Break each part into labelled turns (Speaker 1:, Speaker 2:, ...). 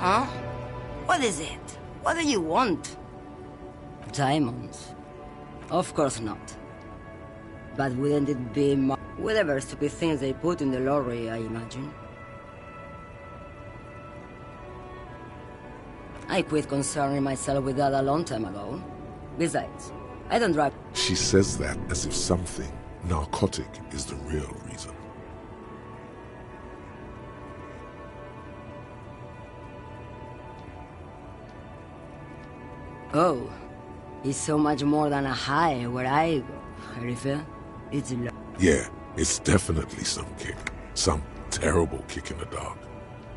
Speaker 1: huh? What is it? What do you want? Diamonds? Of course not. But wouldn't it be whatever stupid things they put in the lorry, I imagine? I quit concerning myself with that a long time ago. Besides, I don't drive.
Speaker 2: She says that as if something narcotic is the real reason.
Speaker 1: Oh, it's so much more than a high where I go. Harifa, it's
Speaker 2: Yeah, it's definitely some kick. Some terrible kick in the dark.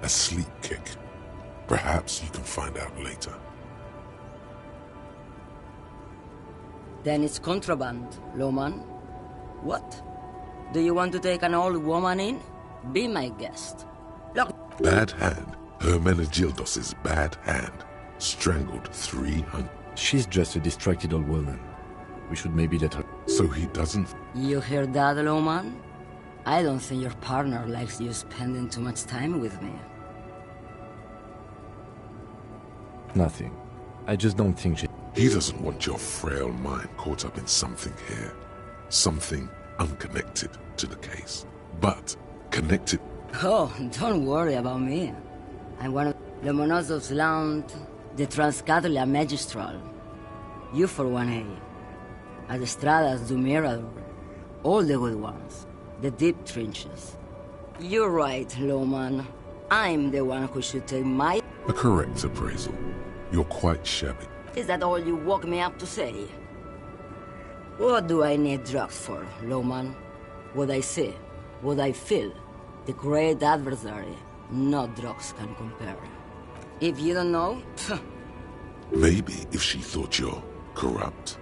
Speaker 2: A sleep kick. Perhaps you can find out later.
Speaker 1: Then it's contraband, Lawman. What? Do you want to take an old woman in? Be my guest. Look.
Speaker 2: Bad hand. Hermenegildos' bad hand. Strangled 300.
Speaker 3: She's just a distracted old woman. We should maybe let her...
Speaker 2: So he doesn't...
Speaker 1: You hear that, Lawman? I don't think your partner likes you spending too much time with me.
Speaker 3: Nothing. I just don't think she...
Speaker 2: He doesn't want your frail mind caught up in something here. Something unconnected to the case. But connected...
Speaker 1: Oh, don't worry about me. I'm one of Lomonosov's Land, the Transcatolia Magistral. You for 1A. Adestradas do Mirador. All the good ones. The deep trenches. You're right, Lawman. I'm the one who should take my...
Speaker 2: A correct appraisal. You're quite shabby.
Speaker 1: Is that all you woke me up to say? What do I need drugs for, Lawman? What I see, what I feel. The great adversary, no drugs can compare. If you don't know,
Speaker 2: Maybe if she thought you're corrupt.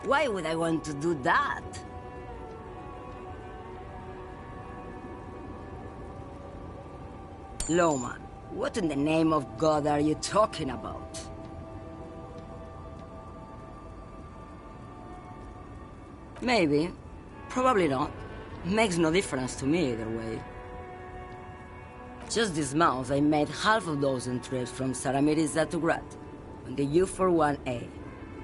Speaker 1: why would I want to do that? Lawman, what in the name of God are you talking about? Maybe. Probably not. Makes no difference to me either way. Just this month, I made half a dozen trips from Saramiriza to Grad, on the U41A.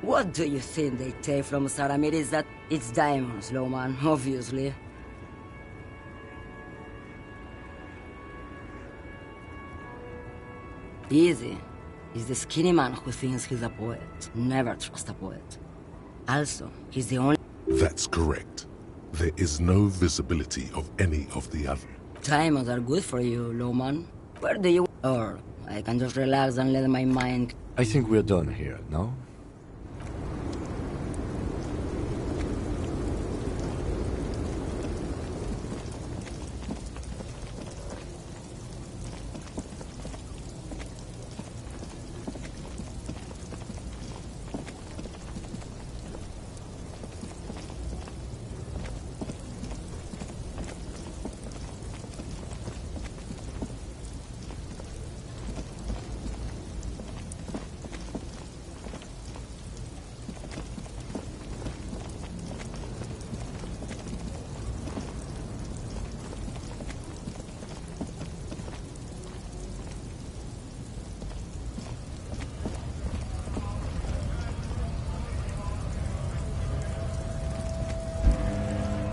Speaker 1: What do you think they take from Saramiriza? It's diamonds, Lawman, obviously. Easy. He's the skinny man who thinks he's a poet. Never trust a poet. Also, he's the only...
Speaker 2: That's correct. There is no visibility of any of the other.
Speaker 1: Diamonds are good for you, Lawman. Where do you... Or I can just relax and let my mind...
Speaker 3: I think we're done here, no?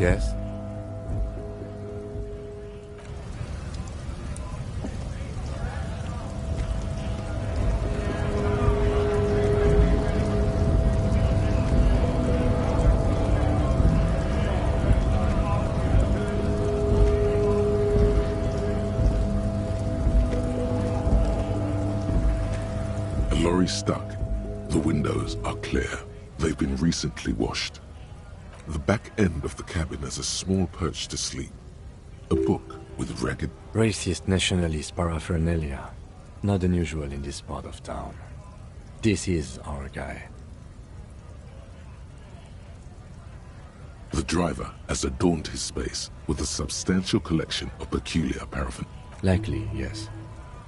Speaker 3: Yes?
Speaker 2: A lorry stuck. The windows are clear. They've been recently washed. The back end of the cabin has a small perch to sleep. A book with ragged...
Speaker 3: Racist nationalist paraphernalia. Not unusual in this part of town. This is our guy.
Speaker 2: The driver has adorned his space with a substantial collection of peculiar paraphernalia.
Speaker 3: Likely, yes.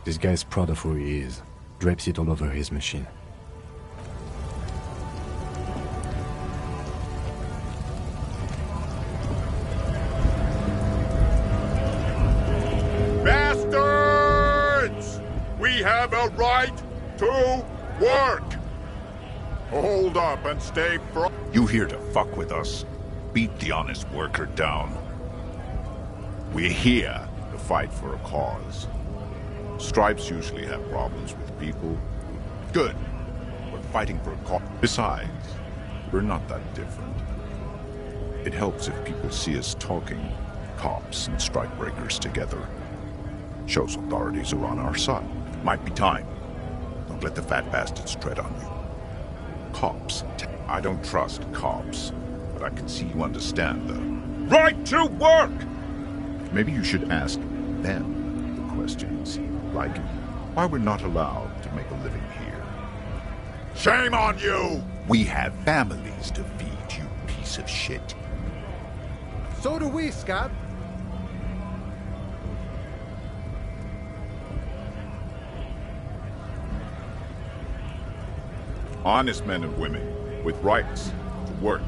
Speaker 3: This guy's proud of who he is. Drapes it all over his machine.
Speaker 4: have a right to work! Hold up and stay from...
Speaker 5: You here to fuck with us? Beat the honest worker down. We're here to fight for a cause. Stripes usually have problems with people. Good. We're fighting for a cause. Besides, we're not that different. It helps if people see us talking, cops and strikebreakers together. Shows authorities are on our side. Might be time. Don't let the fat bastards tread on you. Cops. I don't trust cops, but I can see you understand the right to work! Maybe you should ask them the questions, like why we're not allowed to make a living here.
Speaker 4: Shame on you!
Speaker 5: We have families to feed, you piece of shit.
Speaker 6: So do we, Scott.
Speaker 4: Honest men and women, with rights to work,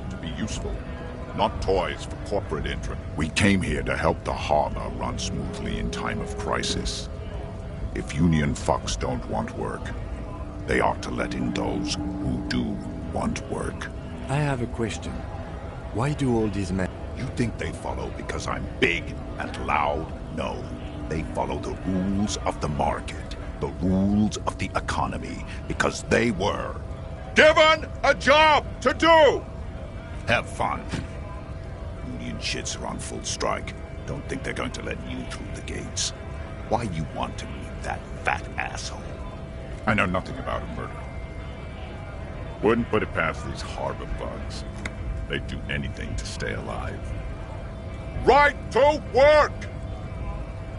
Speaker 4: to be useful, not toys for corporate interest.
Speaker 5: We came here to help the harbor run smoothly in time of crisis. If Union fucks don't want work, they ought to let in those who do want work.
Speaker 3: I have a question. Why do all these men...
Speaker 5: You think they follow because I'm big and loud? No. They follow the rules of the market, the rules of the economy, because they were
Speaker 4: given a job to do!
Speaker 5: Have fun. Union shits are on full strike. Don't think they're going to let you through the gates. Why you want to meet that fat asshole?
Speaker 4: I know nothing about a murder. Wouldn't put it past these harbor bugs. They'd do anything to stay alive. Right to work!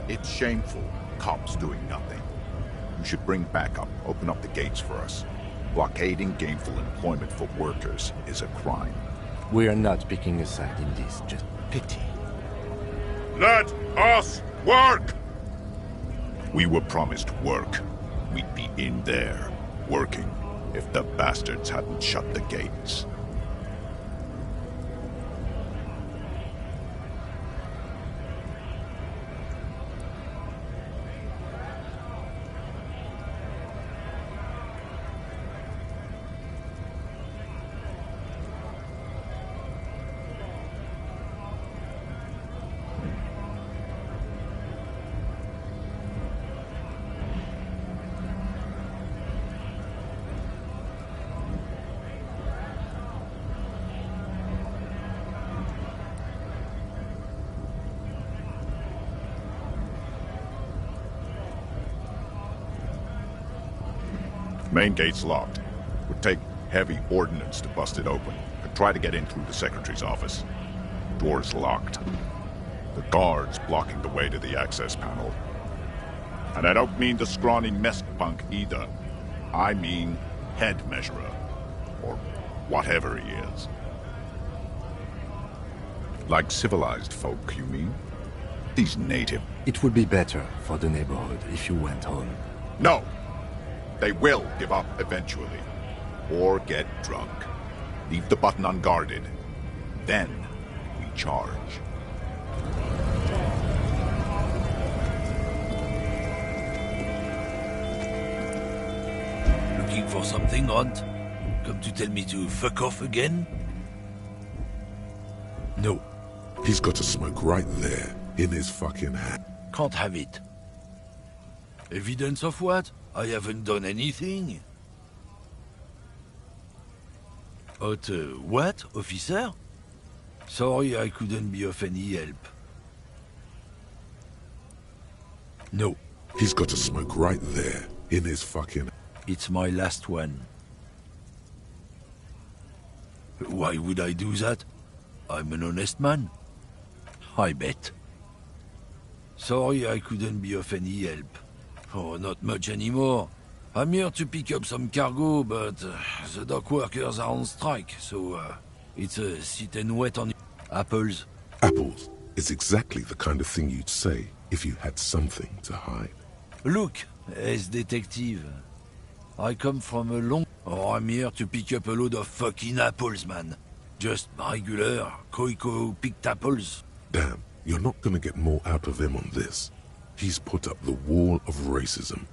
Speaker 5: It's shameful. Cops doing nothing. You should bring backup. Open up the gates for us. Blockading gainful employment for workers is a crime.
Speaker 3: We are not picking a side in this, just pity.
Speaker 4: Let us work!
Speaker 5: We were promised work. We'd be in there, working, if the bastards hadn't shut the gates.
Speaker 4: Main gate's locked. Would take heavy ordnance to bust it open. Could try to get in through the secretary's office. Door's locked. The guard's blocking the way to the access panel. And I don't mean the scrawny mess punk either. I mean head measurer. Or whatever he is.
Speaker 5: Like civilized folk, you mean? These native...
Speaker 3: It would be better for the neighborhood if you went home.
Speaker 4: No! They will give up eventually.
Speaker 5: Or get drunk. Leave the button unguarded. Then we charge.
Speaker 7: Looking for something, Hunt? Come to tell me to fuck off again?
Speaker 3: No.
Speaker 2: He's got a smoke right there, in his fucking hand.
Speaker 7: Can't have it. Evidence of what? I haven't done anything. But, what, officer? Sorry I couldn't be of any help. No.
Speaker 2: He's got a smoke right there, in his fucking...
Speaker 7: It's my last one. Why would I do that? I'm an honest man. I bet. Sorry I couldn't be of any help. Oh, not much anymore. I'm here to pick up some cargo, but the dock workers are on strike, so it's a sit and wait on apples.
Speaker 2: Apples is exactly the kind of thing you'd say if you had something to hide.
Speaker 7: Look, as detective, I come from a long... Oh, I'm here to pick up a load of fucking apples, man. Just regular, Koiko-picked apples.
Speaker 2: Damn, you're not gonna get more out of him on this. He's put up the wall of racism.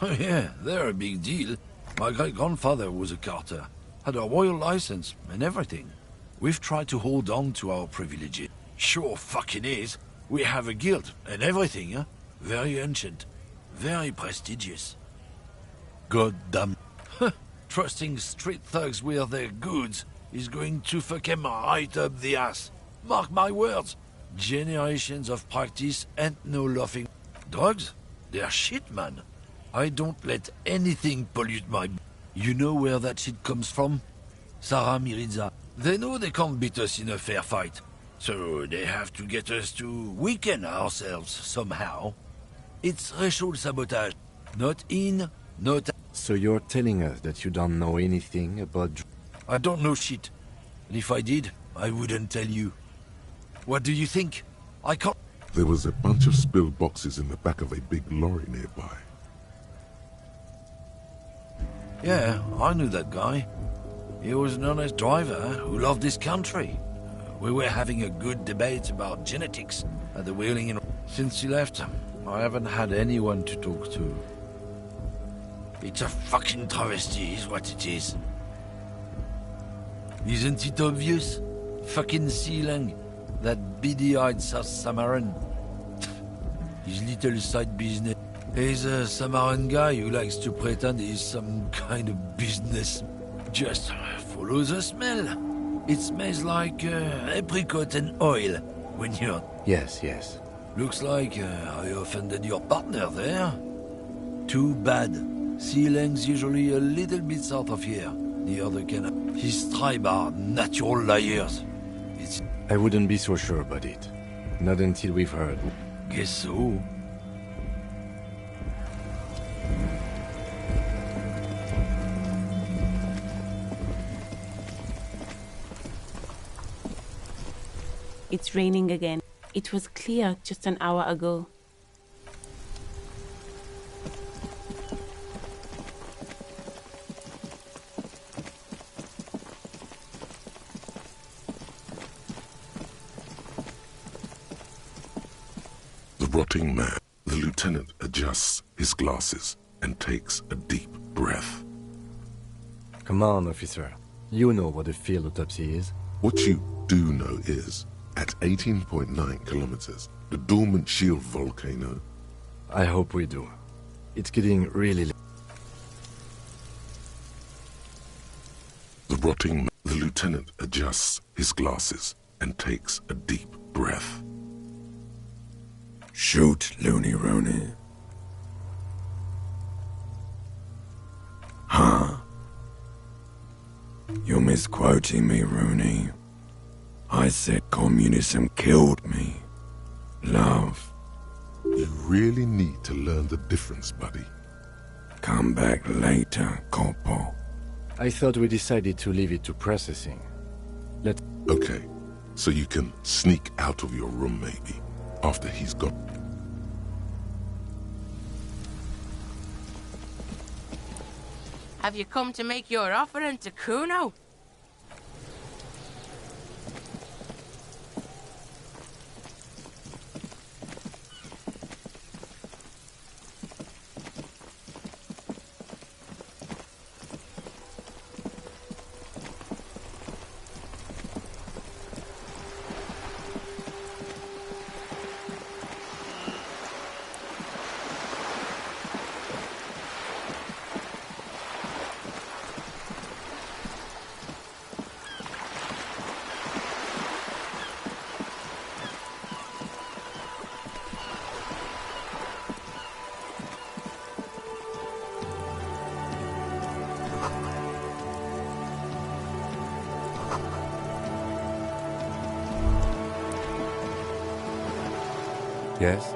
Speaker 7: Oh yeah, they're a big deal. My great-grandfather was a carter. Had a royal license and everything. We've tried to hold on to our privileges. Sure fucking is. We have a guild and everything, huh? Very ancient. Very prestigious. God damn. Trusting street thugs with their goods is going to fuck 'em right up the ass. Mark my words. Generations of practice and no laughing. Drugs? They're shit, man. I don't let anything pollute my... You know where that shit comes from? Sarah Miriza. They know they can't beat us in a fair fight. So they have to get us to weaken ourselves somehow. It's racial sabotage. Not in, not...
Speaker 3: So you're telling us that you don't know anything about...
Speaker 7: I don't know shit. And if I did, I wouldn't tell you. What do you think? I can't...
Speaker 2: There was a bunch of spilled boxes in the back of a big lorry nearby.
Speaker 7: Yeah, I knew that guy. He was an honest driver who loved this country. We were having a good debate about genetics at the wheeling and... Since he left, I haven't had anyone to talk to. It's a fucking travesty, is what it is. Isn't it obvious? Fucking Sealang, that beady-eyed South Samaran. His little side business. He's a Samaran guy who likes to pretend he's some kind of business. Just follow the smell. It smells like apricot and oil when you're...
Speaker 3: Yes, yes.
Speaker 7: Looks like I offended your partner there. Too bad. Sealang's usually a little bit south of here. The other can... His tribe are natural liars. It's...
Speaker 3: I wouldn't be so sure about it. Not until we've heard.
Speaker 7: Guess so.
Speaker 8: It's raining again. It was clear just an hour ago.
Speaker 2: The rotting man. The lieutenant adjusts his glasses and takes a deep breath.
Speaker 3: Come on, officer. You know what a field autopsy is.
Speaker 2: What you do know is, at 18.9 kilometers, the dormant shield volcano...
Speaker 3: I hope we do. It's getting really late.
Speaker 2: The rotting man. The lieutenant adjusts his glasses and takes a deep breath.
Speaker 9: Shoot, Looney Rooney. Huh? You're misquoting me, Rooney. I said communism killed me. Love.
Speaker 2: You really need to learn the difference, buddy.
Speaker 9: Come back later, Corpo.
Speaker 3: I thought we decided to leave it to processing.
Speaker 2: Okay, so you can sneak out of your room, maybe, after he's got...
Speaker 10: Have you come to make your offering to Kuno?
Speaker 3: Yes?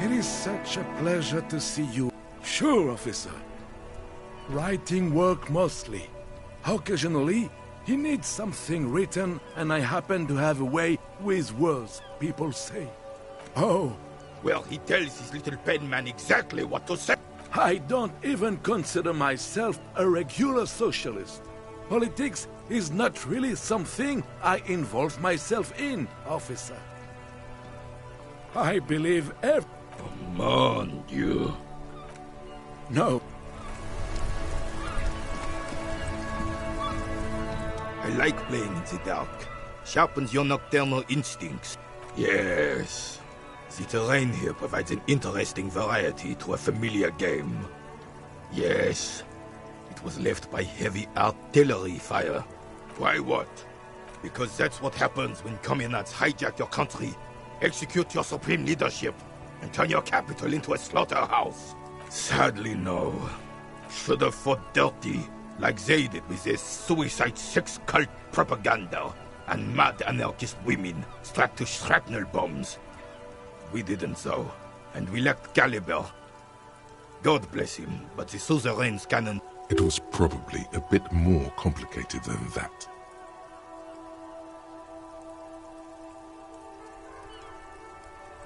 Speaker 9: It is such a pleasure to see you. Sure, officer. Writing work mostly. Occasionally, he needs something written, and I happen to have a way with words, people say. Oh.
Speaker 11: Well, he tells his little pen man exactly what to say.
Speaker 9: I don't even consider myself a regular socialist. Politics is not really something I involve myself in, officer. I believe
Speaker 11: Mon Dieu.
Speaker 9: No.
Speaker 11: I like playing in the dark. Sharpens your nocturnal instincts. Yes. The terrain here provides an interesting variety to a familiar game. Yes. It was left by heavy artillery fire. Why what? Because that's what happens when communists hijack your country, execute your supreme leadership, and turn your capital into a slaughterhouse. Sadly, no. Should have fought dirty, like they did with their suicide sex cult propaganda and mad anarchist women strapped to shrapnel bombs. We didn't so, and we lacked caliber. God bless him, but the suzerain's cannon...
Speaker 2: It was probably a bit more complicated than that.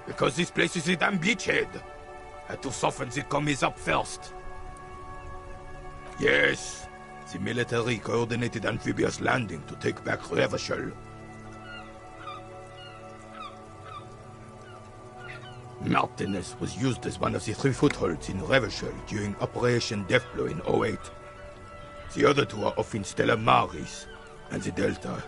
Speaker 11: Because this place is a damn beachhead. Had to soften the commies up first. Yes, the military coordinated amphibious landing to take back Revachol. Martinez was used as one of the 3 footholds in Revachol during Operation Deathblow in 08. The other 2 are off in Stella Maris and the Delta.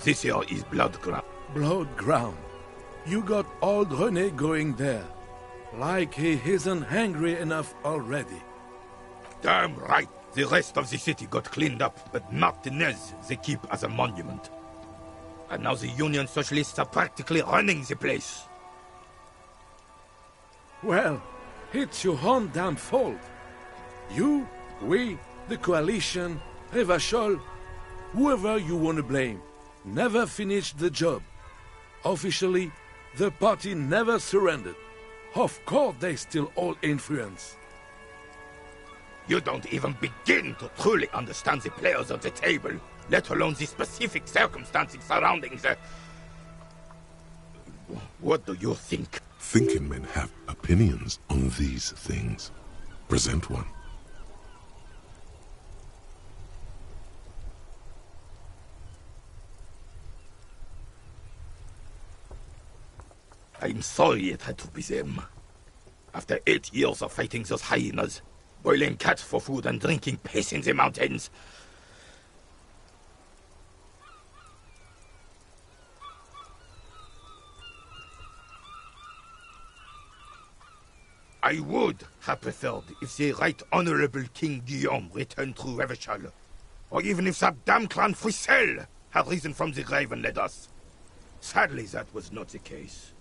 Speaker 11: This here is Blood Ground.
Speaker 9: Blood Ground. You got old René going there. Like he isn't hungry enough already.
Speaker 11: Damn right. The rest of the city got cleaned up, but Martinez they keep as a monument. And now the Union Socialists are practically running the place.
Speaker 9: Well, it's your own damn fault. You, we, the coalition, Revachol, whoever you want to blame, never finished the job. Officially, the party never surrendered. Of course they still hold influence.
Speaker 11: You don't even begin to truly understand the players on the table, let alone the specific circumstances surrounding the... What do you think?
Speaker 2: Thinking men have opinions on these things. Present one.
Speaker 11: I'm sorry it had to be them. After 8 years of fighting those hyenas, boiling cats for food and drinking piss in the mountains. I would have preferred if the Right Honorable King Guillaume returned through Revachol, or even if that damn clan Frisel had risen from the grave and led us. Sadly, that was not the case.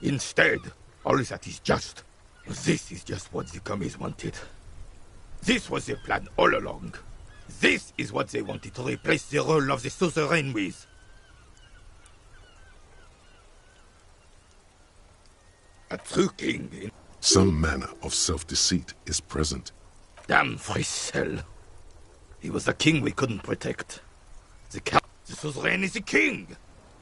Speaker 11: Instead, all that is just. This is just what the commies wanted. This was their plan all along. This is what they wanted to replace the role of the suzerain with. A true king in...
Speaker 2: Some manner of self-deceit is present.
Speaker 11: Damn Frisel. He was the king we couldn't protect. The suzerain is the king.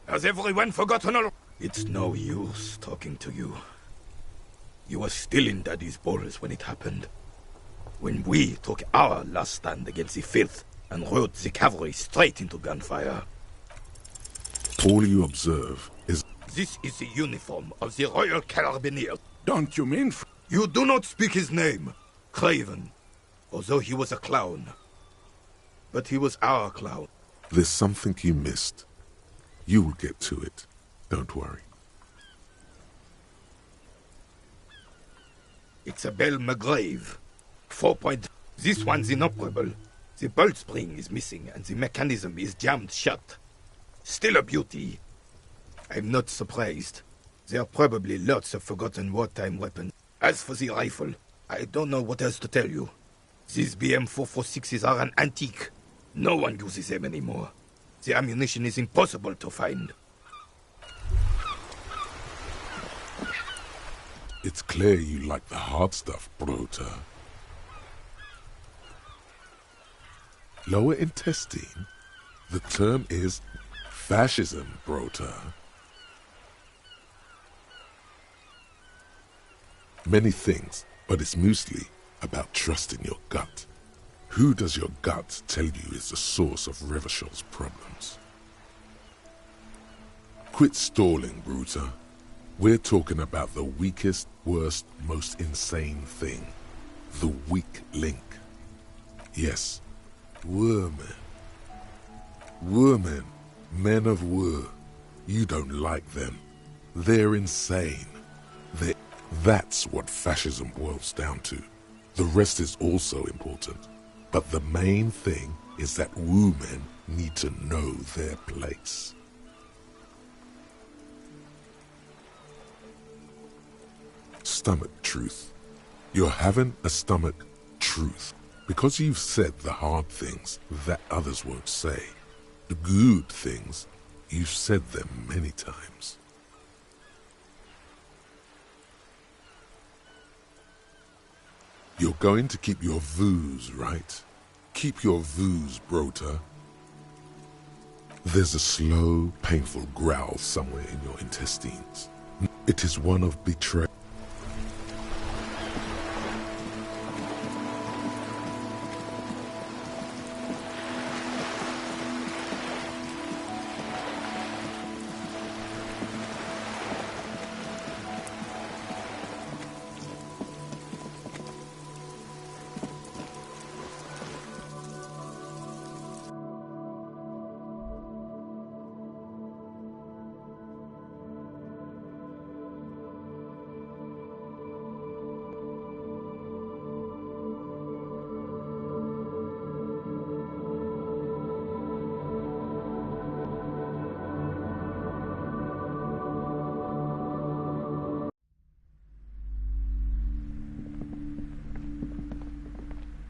Speaker 11: Has everyone forgotten all... It's no use talking to you. You were still in Daddy's balls when it happened. when we took our last stand against the filth and rode the cavalry straight into gunfire.
Speaker 2: All you observe is...
Speaker 11: This is the uniform of the Royal Carabineers.
Speaker 9: Don't you mean...
Speaker 11: You do not speak his name, Craven, although he was a clown. But he was our clown.
Speaker 2: There's something you missed. You will get to it. Don't worry.
Speaker 11: It's a Belle McGrave. 4 point. This one's inoperable. The bolt spring is missing and the mechanism is jammed shut. Still a beauty. I'm not surprised. There are probably lots of forgotten wartime weapons. As for the rifle, I don't know what else to tell you. These BM-446s are an antique. No one uses them anymore. The ammunition is impossible to find.
Speaker 2: It's clear you like the hard stuff, Brota. Lower intestine? The term is fascism, Brota. Many things, but it's mostly about trusting your gut. Who does your gut tell you is the source of Revachel's problems? Quit stalling, Bruta. We're talking about the weakest, worst, most insane thing. The weak link. Yes, Women. Women. Men of war. You don't like them. They're insane. That's what fascism boils down to. The rest is also important. But the main thing is that women need to know their place. Stomach truth. You're having a stomach truth because you've said the hard things that others won't say. The good things, you've said them many times. You're going to keep your vooz, right? Keep your vooz, Brota. There's a slow, painful growl somewhere in your intestines. It is one of betrayal.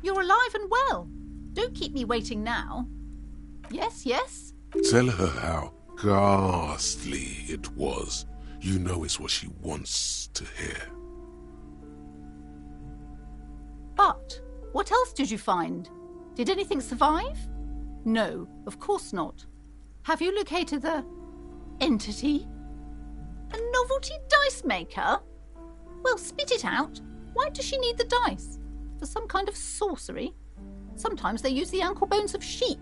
Speaker 12: You're alive and well. Don't keep me waiting now. Yes, yes?
Speaker 2: Tell her how ghastly it was. You know it's what she wants to hear.
Speaker 12: But what else did you find? Did anything survive? No, of course not. Have you located the entity? A novelty dice maker? Well, spit it out. Why does she need the dice? For some kind of sorcery? Sometimes they use the ankle bones of sheep.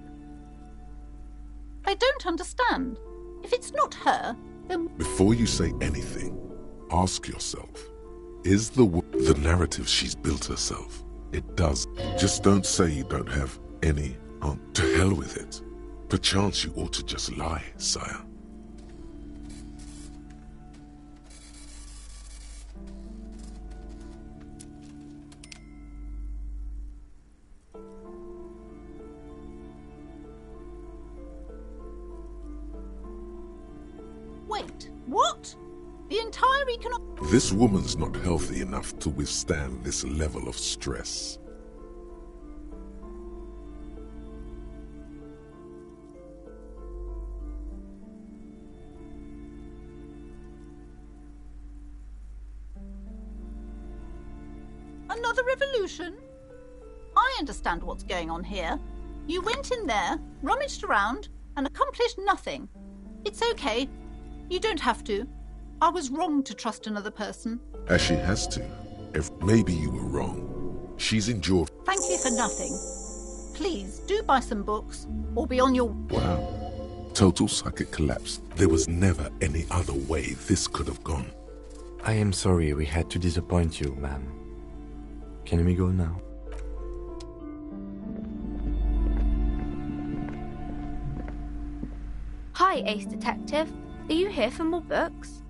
Speaker 12: I don't understand. If it's not her, then...
Speaker 2: Before you say anything, ask yourself, is the narrative she's built herself? It does. Just don't say you don't have any. To hell with it. Perchance you ought to just lie, sire.
Speaker 12: Wait, what? The entire economic...
Speaker 2: This woman's not healthy enough to withstand this level of stress.
Speaker 12: Another revolution? I understand what's going on here. You went in there, rummaged around, and accomplished nothing. It's okay. You don't have to. I was wrong to trust another person.
Speaker 2: As she has to. If maybe you were wrong. She's endured.
Speaker 12: for nothing. Please, do buy some books, or be on your...
Speaker 2: Wow. Total psychic collapse. There was never any other way this could have gone.
Speaker 3: I am sorry we had to disappoint you, ma'am. Can we go now?
Speaker 13: Hi, Ace Detective. Are you here for more books?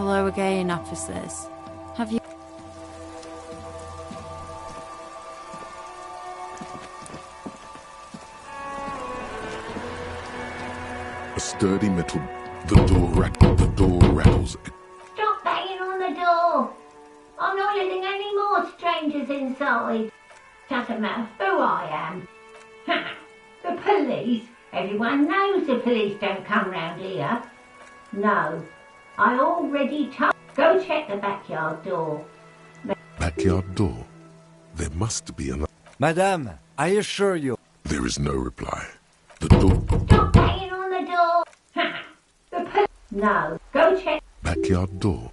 Speaker 8: Hello again, officers. Have you...
Speaker 2: A sturdy metal... The door rattles.
Speaker 14: Stop banging on the door! I'm not letting any more strangers inside. Doesn't matter who I am. The police? Everyone knows the police don't come round here. No, I already told... Go check the backyard door.
Speaker 2: Backyard door? There must be another...
Speaker 3: Madame, I assure you...
Speaker 2: There is no reply. The door...
Speaker 14: Stop banging on the door! The police... No, go check...
Speaker 2: Backyard door.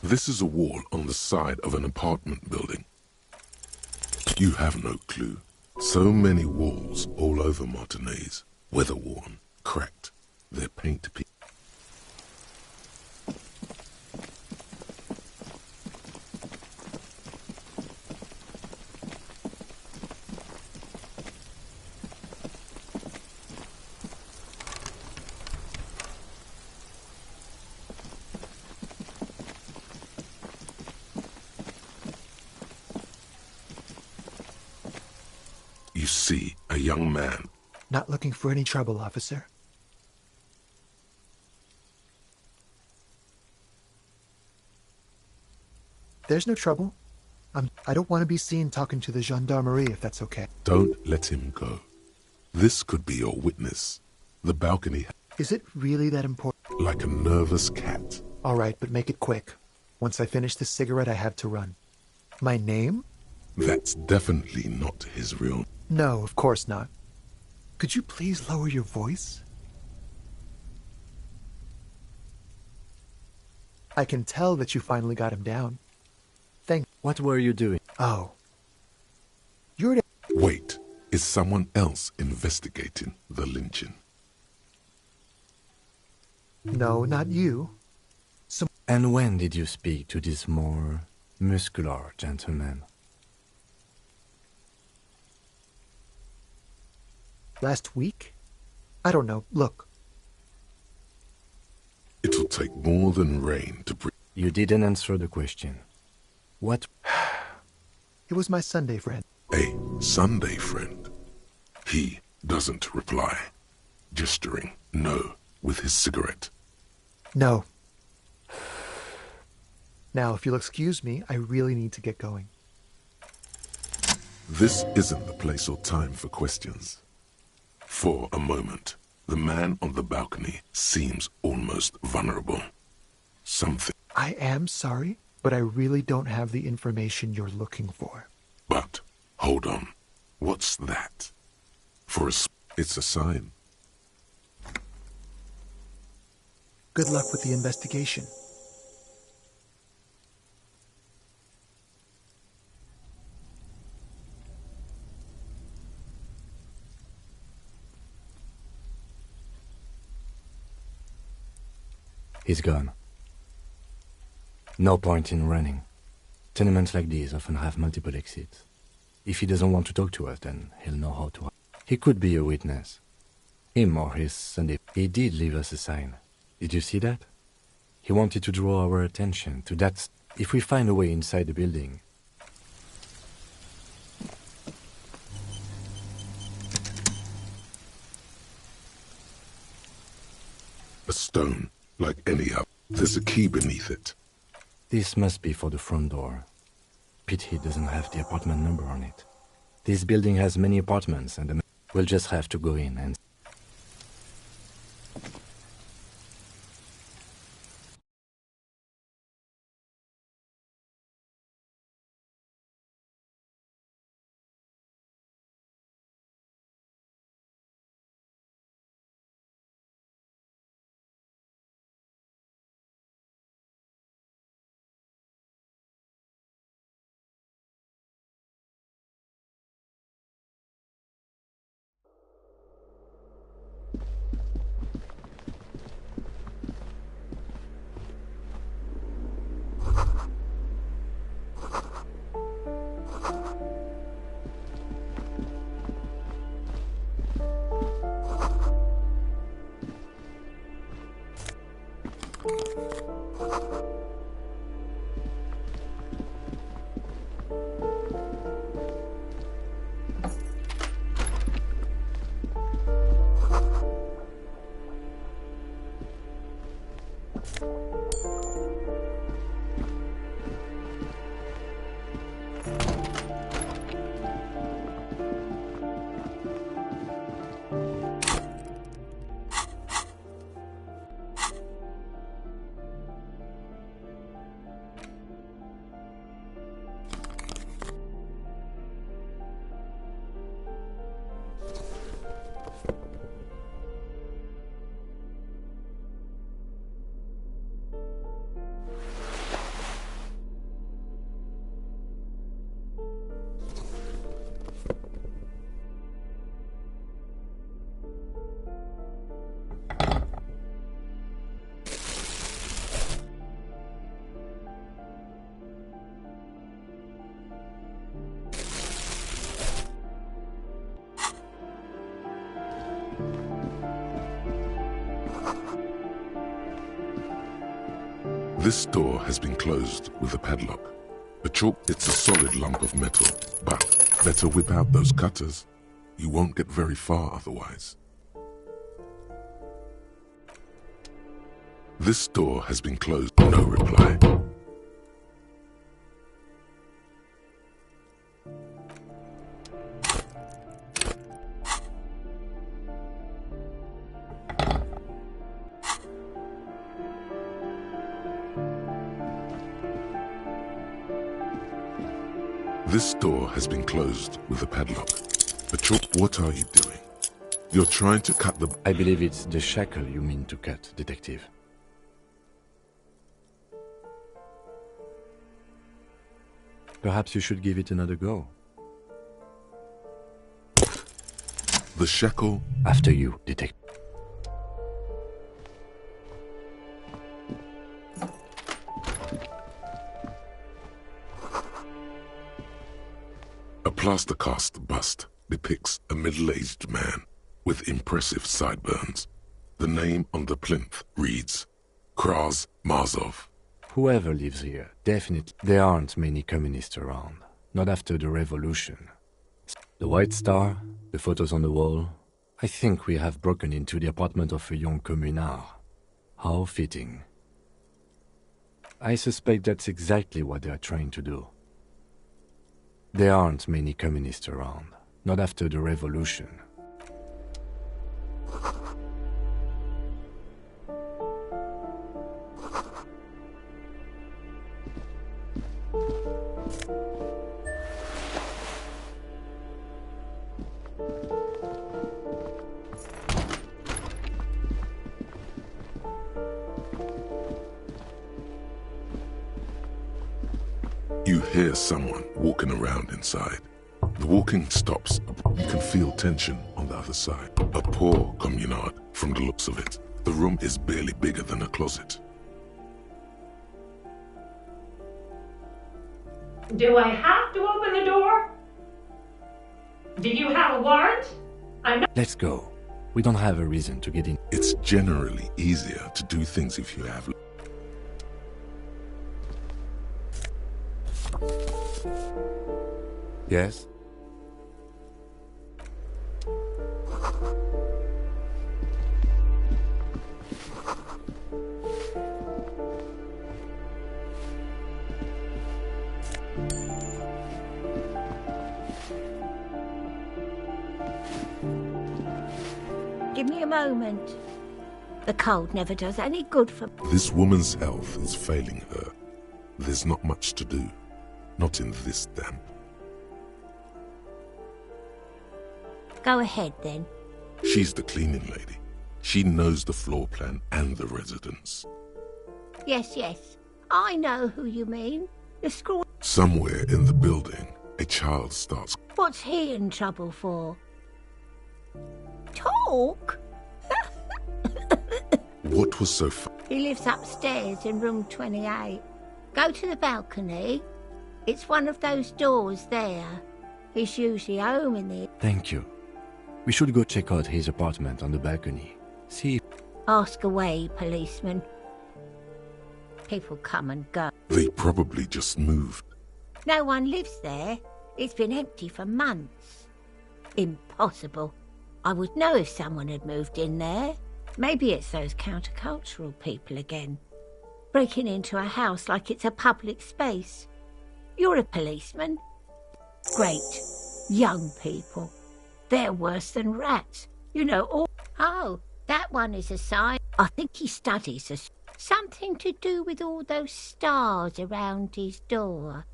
Speaker 2: This is a wall on the side of an apartment building. You have no clue. So many walls all over Martinez, weather-worn, cracked. Their paint peeled. You see a young man.
Speaker 15: Not looking for any trouble, officer. There's no trouble. I don't want to be seen talking to the gendarmerie, if that's okay.
Speaker 2: Don't let him go. This could be your witness. The balcony...
Speaker 15: Is it really that important?
Speaker 2: Like a nervous cat.
Speaker 15: All right, but make it quick. Once I finish this cigarette, I have to run. My name?
Speaker 2: That's definitely not his real...
Speaker 15: No, of course not. Could you please lower your voice? I can tell that you finally got him down.
Speaker 3: What were you doing?
Speaker 15: Oh. You're...
Speaker 2: Wait, is someone else investigating the lynching?
Speaker 15: No, not you.
Speaker 3: And when did you speak to this more muscular gentleman?
Speaker 15: Last week? I don't know. Look.
Speaker 2: It'll take more than rain to bring...
Speaker 3: You didn't answer the question. What?
Speaker 15: It was my Sunday friend.
Speaker 2: A Sunday friend. He doesn't reply, gesturing no with his cigarette.
Speaker 15: No. Now, if you'll excuse me, I really need to get going.
Speaker 2: This isn't the place or time for questions. For a moment, the man on the balcony seems almost vulnerable. Something...
Speaker 15: I am sorry, but I really don't have the information you're looking for.
Speaker 2: But, hold on. What's that? It's a sign.
Speaker 15: Good luck with the investigation.
Speaker 3: He's gone. No point in running. Tenements like these often have multiple exits. If he doesn't want to talk to us, then he'll know how to... He could be a witness. Him or his Sunday... He did leave us a sign. Did you see that? He wanted to draw our attention to that... If we find a way inside the building...
Speaker 2: A stone, like any other. There's a key beneath it.
Speaker 3: This must be for the front door. Pity doesn't have the apartment number on it. This building has many apartments and we'll just have to go in and...
Speaker 2: This door has been closed with a padlock. The chalk, it's a solid lump of metal, but better whip out those cutters. You won't get very far otherwise. This door has been closed. No reply. This door has been closed with a padlock. The chalk, what are you doing? You're trying to cut the...
Speaker 3: I believe it's the shackle you mean to cut, Detective. Perhaps you should give it another go.
Speaker 2: The shackle...
Speaker 3: After you, Detective.
Speaker 2: A plaster cast bust depicts a middle-aged man with impressive sideburns. The name on the plinth reads Kraz Marzov.
Speaker 3: Whoever lives here, definitely. There aren't many communists around. Not after the revolution. The White Star, the photos on the wall. I think we have broken into the apartment of a young communard. How fitting. I suspect that's exactly what they are trying to do. There aren't many communists around. Not after the revolution.
Speaker 2: You hear someone walking around inside. The walking stops. You can feel tension on the other side. A poor communard, from the looks of it. The room is barely bigger than a closet.
Speaker 16: Do I have to open the door? Do you have a warrant? I'm not...
Speaker 3: Let's go. We don't have a reason to get in.
Speaker 2: It's generally easier to do things if you have...
Speaker 3: Yes?
Speaker 14: Give me a moment. The cold never does any good for...
Speaker 2: This woman's health is failing her. There's not much to do. Not in this damp.
Speaker 14: Go ahead, then.
Speaker 2: She's the cleaning lady. She knows the floor plan and the residence.
Speaker 14: Yes, yes. I know who you mean. The screw...
Speaker 2: Somewhere in the building, a child starts...
Speaker 14: What's he in trouble for? Talk?
Speaker 2: What was so
Speaker 14: He lives upstairs in room 28. Go to the balcony. It's one of those doors there. He's usually home in the...
Speaker 3: Thank you. We should go check out his apartment on the balcony. See if...
Speaker 14: Ask away, policeman.
Speaker 17: People come and go.
Speaker 2: They probably just moved.
Speaker 17: No one lives there. It's been empty for months. Impossible. I would know if someone had moved in there. Maybe it's those countercultural people again. Breaking into a house like it's a public space. You're a policeman. Great. Young people. They're worse than rats. You know all... Oh, that one is a sign. I think he studies something to do with all those stars around his door.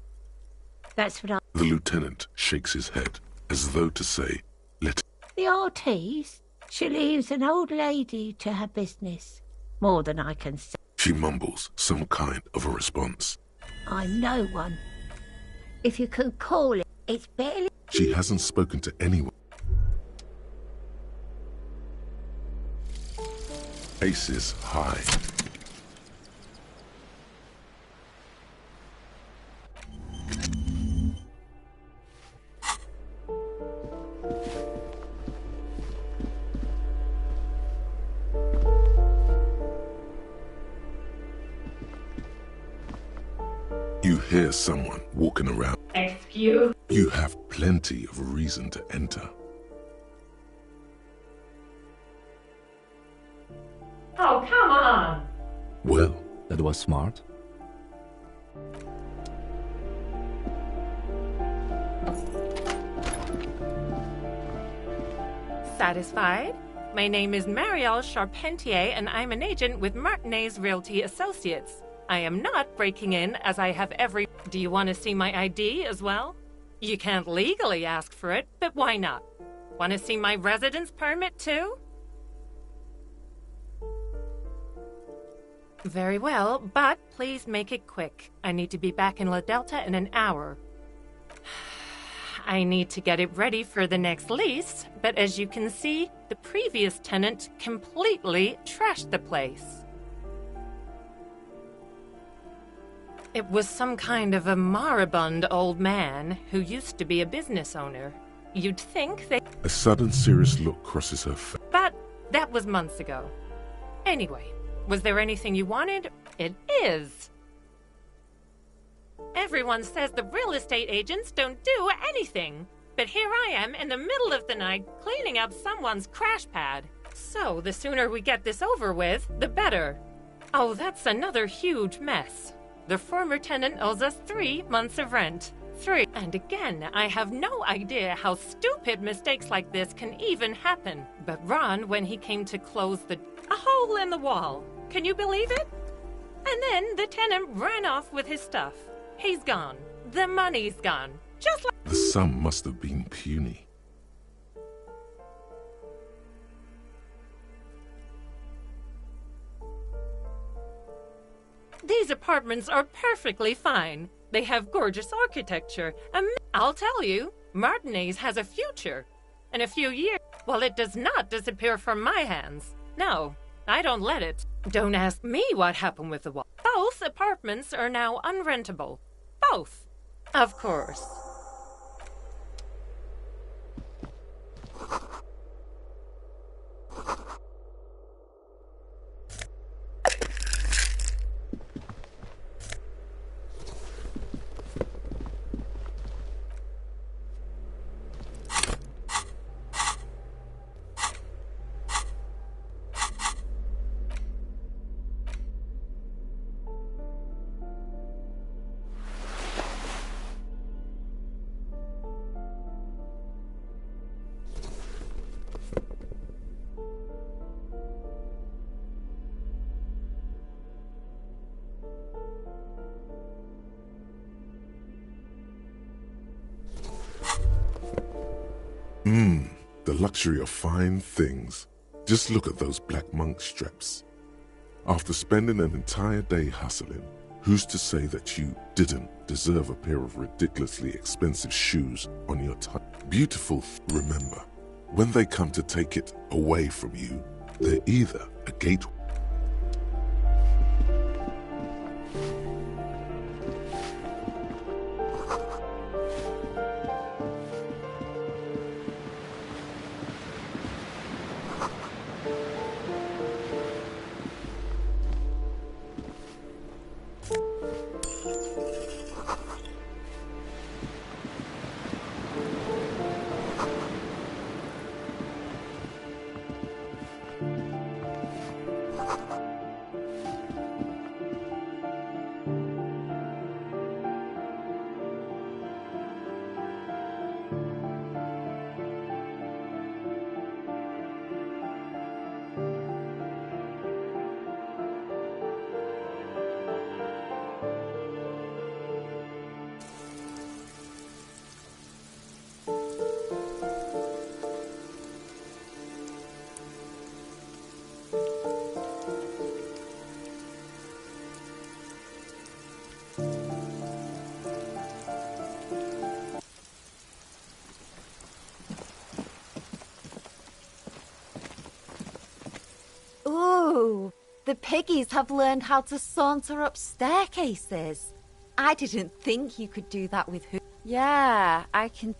Speaker 17: That's what I...
Speaker 2: The lieutenant shakes his head, as though to say, let...
Speaker 17: The Ortiz? She leaves an old lady to her business. More than I can say.
Speaker 2: She mumbles some kind of a response.
Speaker 17: I'm no one. If you could call it, it's barely...
Speaker 2: She hasn't spoken to anyone. Aces high. You hear someone walking around.
Speaker 16: Excuse?
Speaker 2: You have plenty of reason to enter.
Speaker 16: Oh, come on!
Speaker 2: Well,
Speaker 3: that was smart.
Speaker 18: Satisfied? My name is Marielle Charpentier, and I'm an agent with Martinez Realty Associates. I am not breaking in, as I have every... Do you want to see my ID as well? You can't legally ask for it, but why not? Want to see my residence permit too? Very well, but please make it quick. I need to be back in La Delta in an hour. I need to get it ready for the next lease, but as you can see, the previous tenant completely trashed the place. It was some kind of a moribund old man who used to be a business owner. You'd think they...
Speaker 2: A sudden serious look crosses her face.
Speaker 18: But that was months ago. Anyway, was there anything you wanted? It is. Everyone says the real estate agents don't do anything. But here I am in the middle of the night cleaning up someone's crash pad. So the sooner we get this over with, the better. Oh, that's another huge mess. The former tenant owes us 3 months of rent. 3. And again, I have no idea how stupid mistakes like this can even happen. But Ron, when he came to close a hole in the wall. Can you believe it? And then the tenant ran off with his stuff. He's gone. The money's gone. Just like...
Speaker 2: The sum must have been puny.
Speaker 18: These apartments are perfectly fine. They have gorgeous architecture. I'll tell you, Martinez has a future. In a few years, well, it does not disappear from my hands. No, I don't let it. Don't ask me what happened with the wall. Both apartments are now unrentable. Both. Of course.
Speaker 2: The luxury of fine things. Just look at those black monk straps. After spending an entire day hustling, who's to say that you didn't deserve a pair of ridiculously expensive shoes on your toe? Beautiful, remember, when they come to take it away from you, they're either a gateway.
Speaker 19: piggies have learned how to saunter up staircases. I didn't think you could do that with who. Yeah, I can.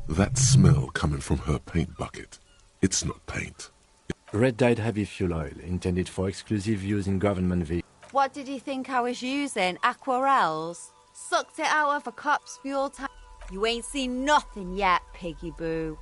Speaker 2: That smell coming from her paint bucket. It's not paint.
Speaker 3: Red dyed heavy fuel oil, intended for exclusive use in government vehicles.
Speaker 19: What did you think I was using? Aquarels? Sucked it out of a cop's fuel tank. You ain't seen nothing yet, Piggy Boo.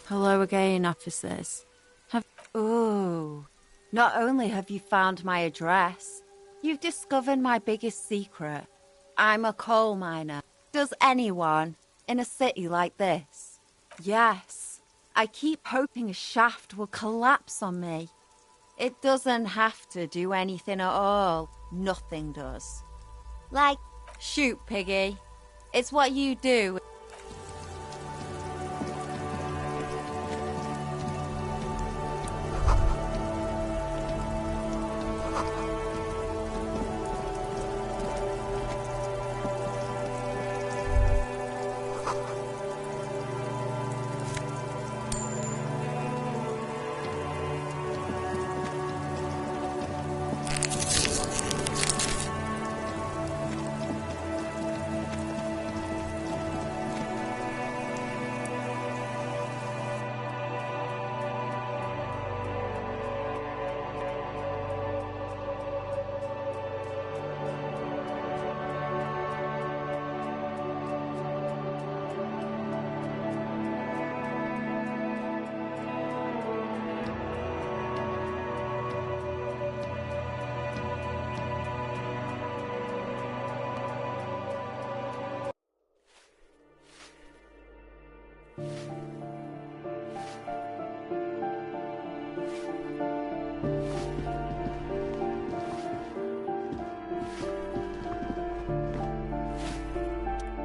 Speaker 19: Hello again, officers. Oh, not only have you found my address, you've discovered my biggest secret. I'm a coal miner. Does anyone in a city like this? Yes, I keep hoping a shaft will collapse on me. It doesn't have to do anything at all. Nothing does. Like, shoot, Piggy. It's what you do.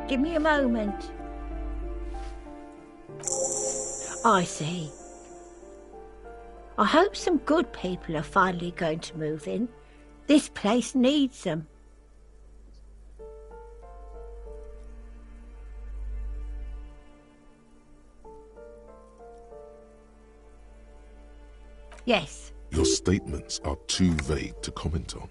Speaker 17: Give me a moment. I see. I hope some good people are finally going to move in. This place needs them. Yes.
Speaker 2: Your statements are too vague to comment on.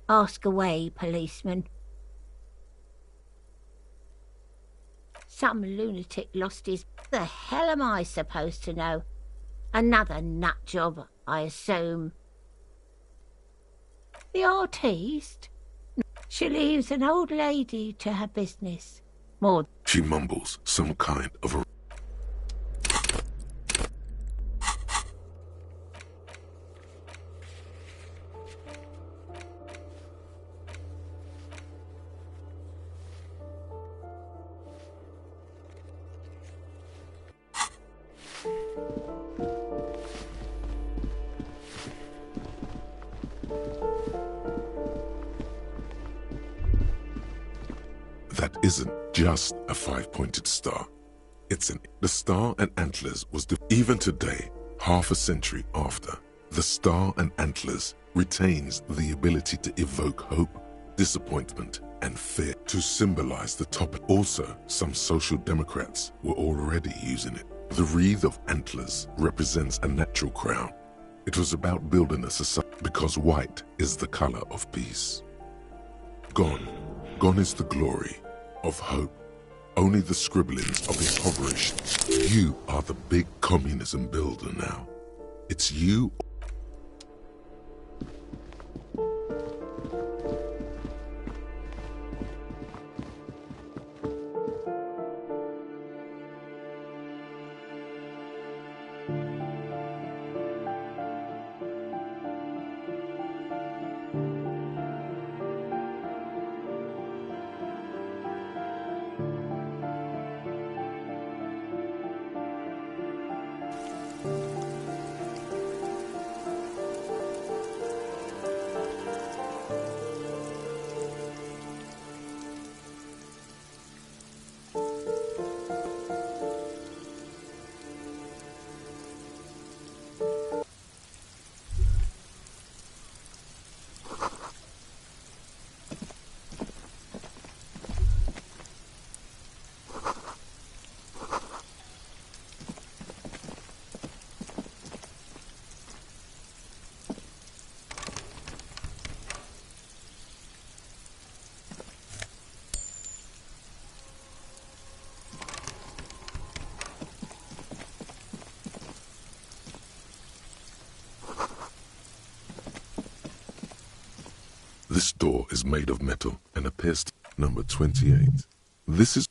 Speaker 17: Ask away, policeman. Some lunatic lost his... The hell am I supposed to know? Another nut job, I assume. The artiste? She leaves an old lady to her business. More...
Speaker 2: She mumbles some kind of a... That isn't just a five-pointed star. It's an... The star and antlers was... Even today, half a century after, the star and antlers retains the ability to evoke hope, disappointment, and fear to symbolize the top. Also, some social democrats were already using it. The wreath of antlers represents a natural crown. It was about building a society because white is the color of peace. Gone. Gone is the glory of hope. Only the scribblings of the impoverished. You are the big communism builder now. It's you. This door is made of metal and appears to number 28. This is...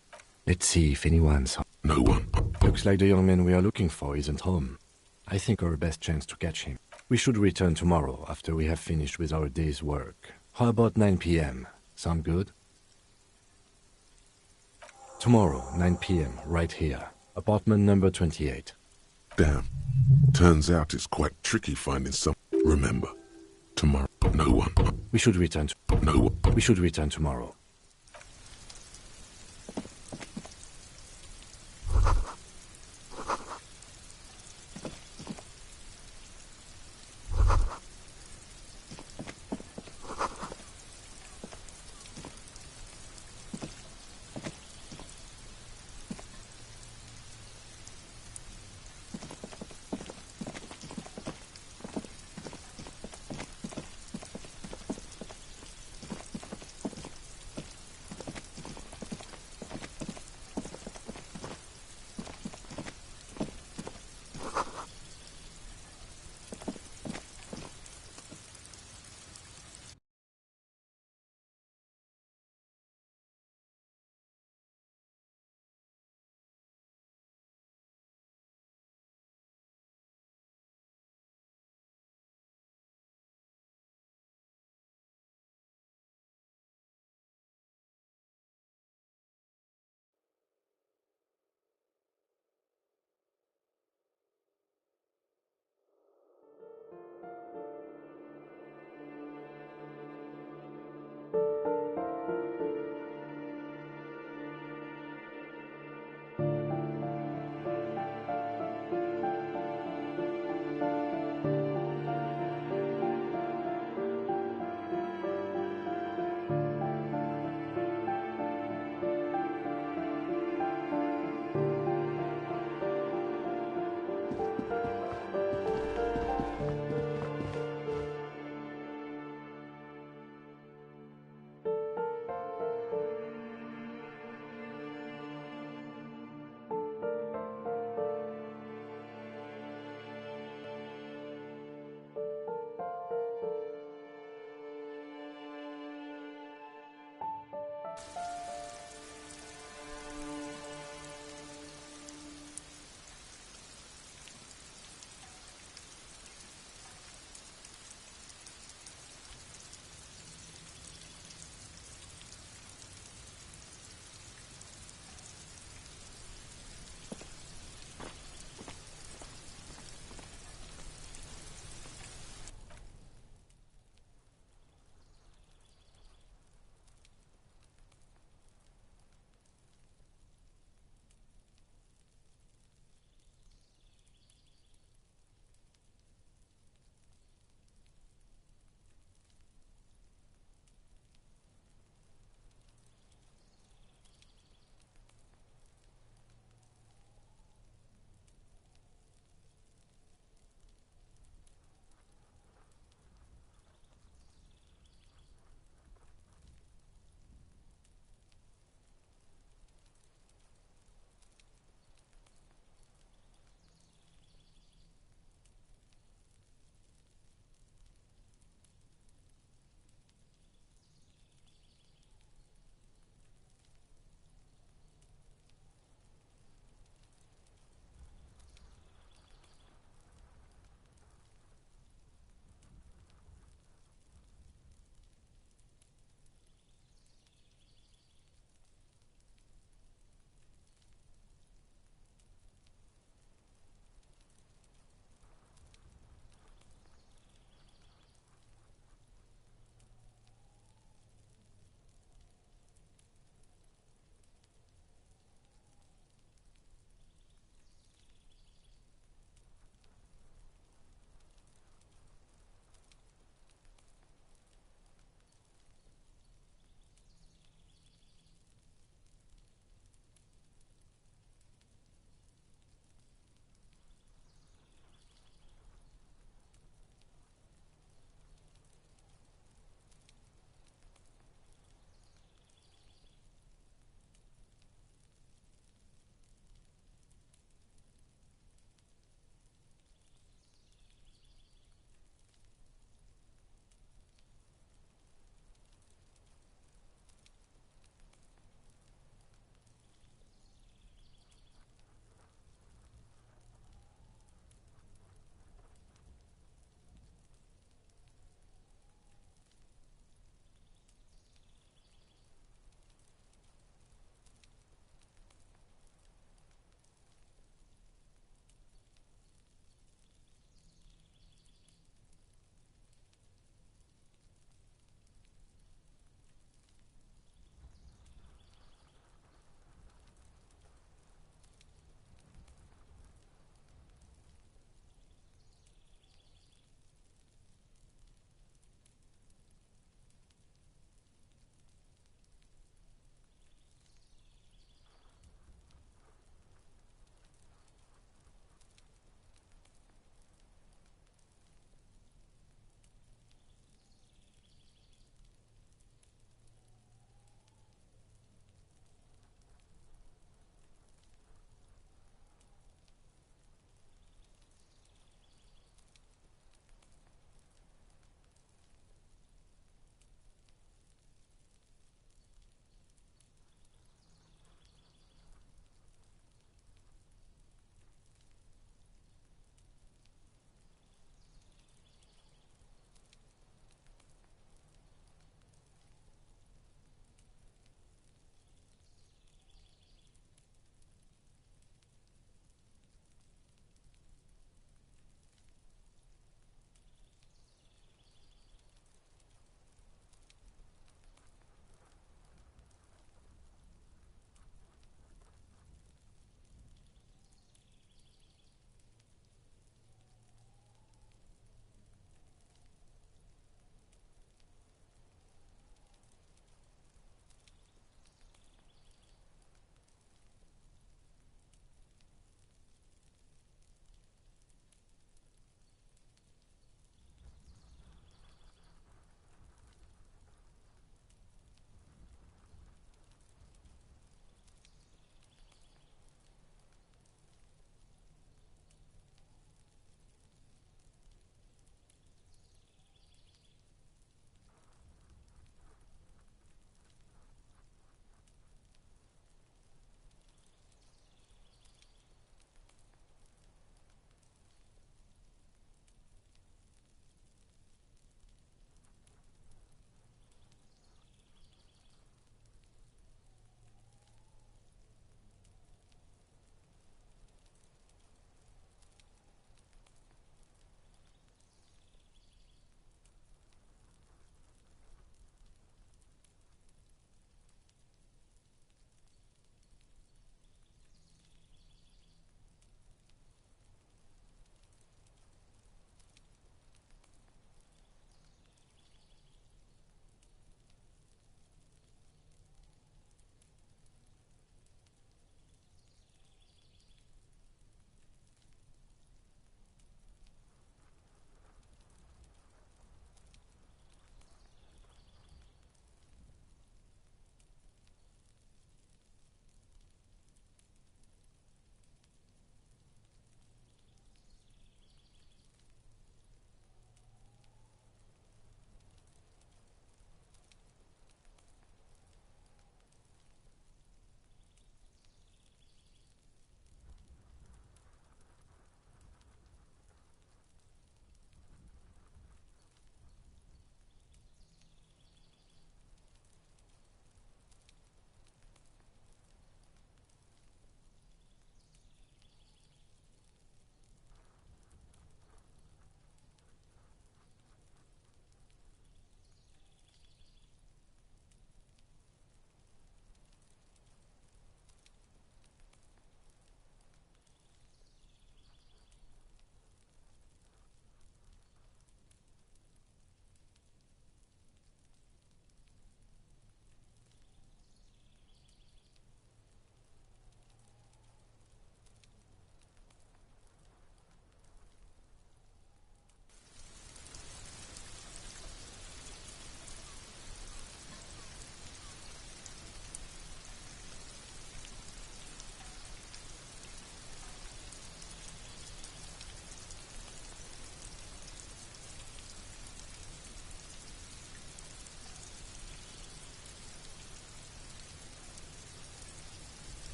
Speaker 3: Let's see if anyone's home.
Speaker 2: No one.
Speaker 3: Looks like the young man we are looking for isn't home. I think our best chance to catch him. We should return tomorrow after we have finished with our day's work. How about 9 p.m.? Sound good? Tomorrow, 9 p.m., right here. Apartment number 28.
Speaker 2: Damn. Turns out it's quite tricky finding some... Remember, tomorrow, no one.
Speaker 3: We should return
Speaker 2: No one.
Speaker 3: We should return tomorrow.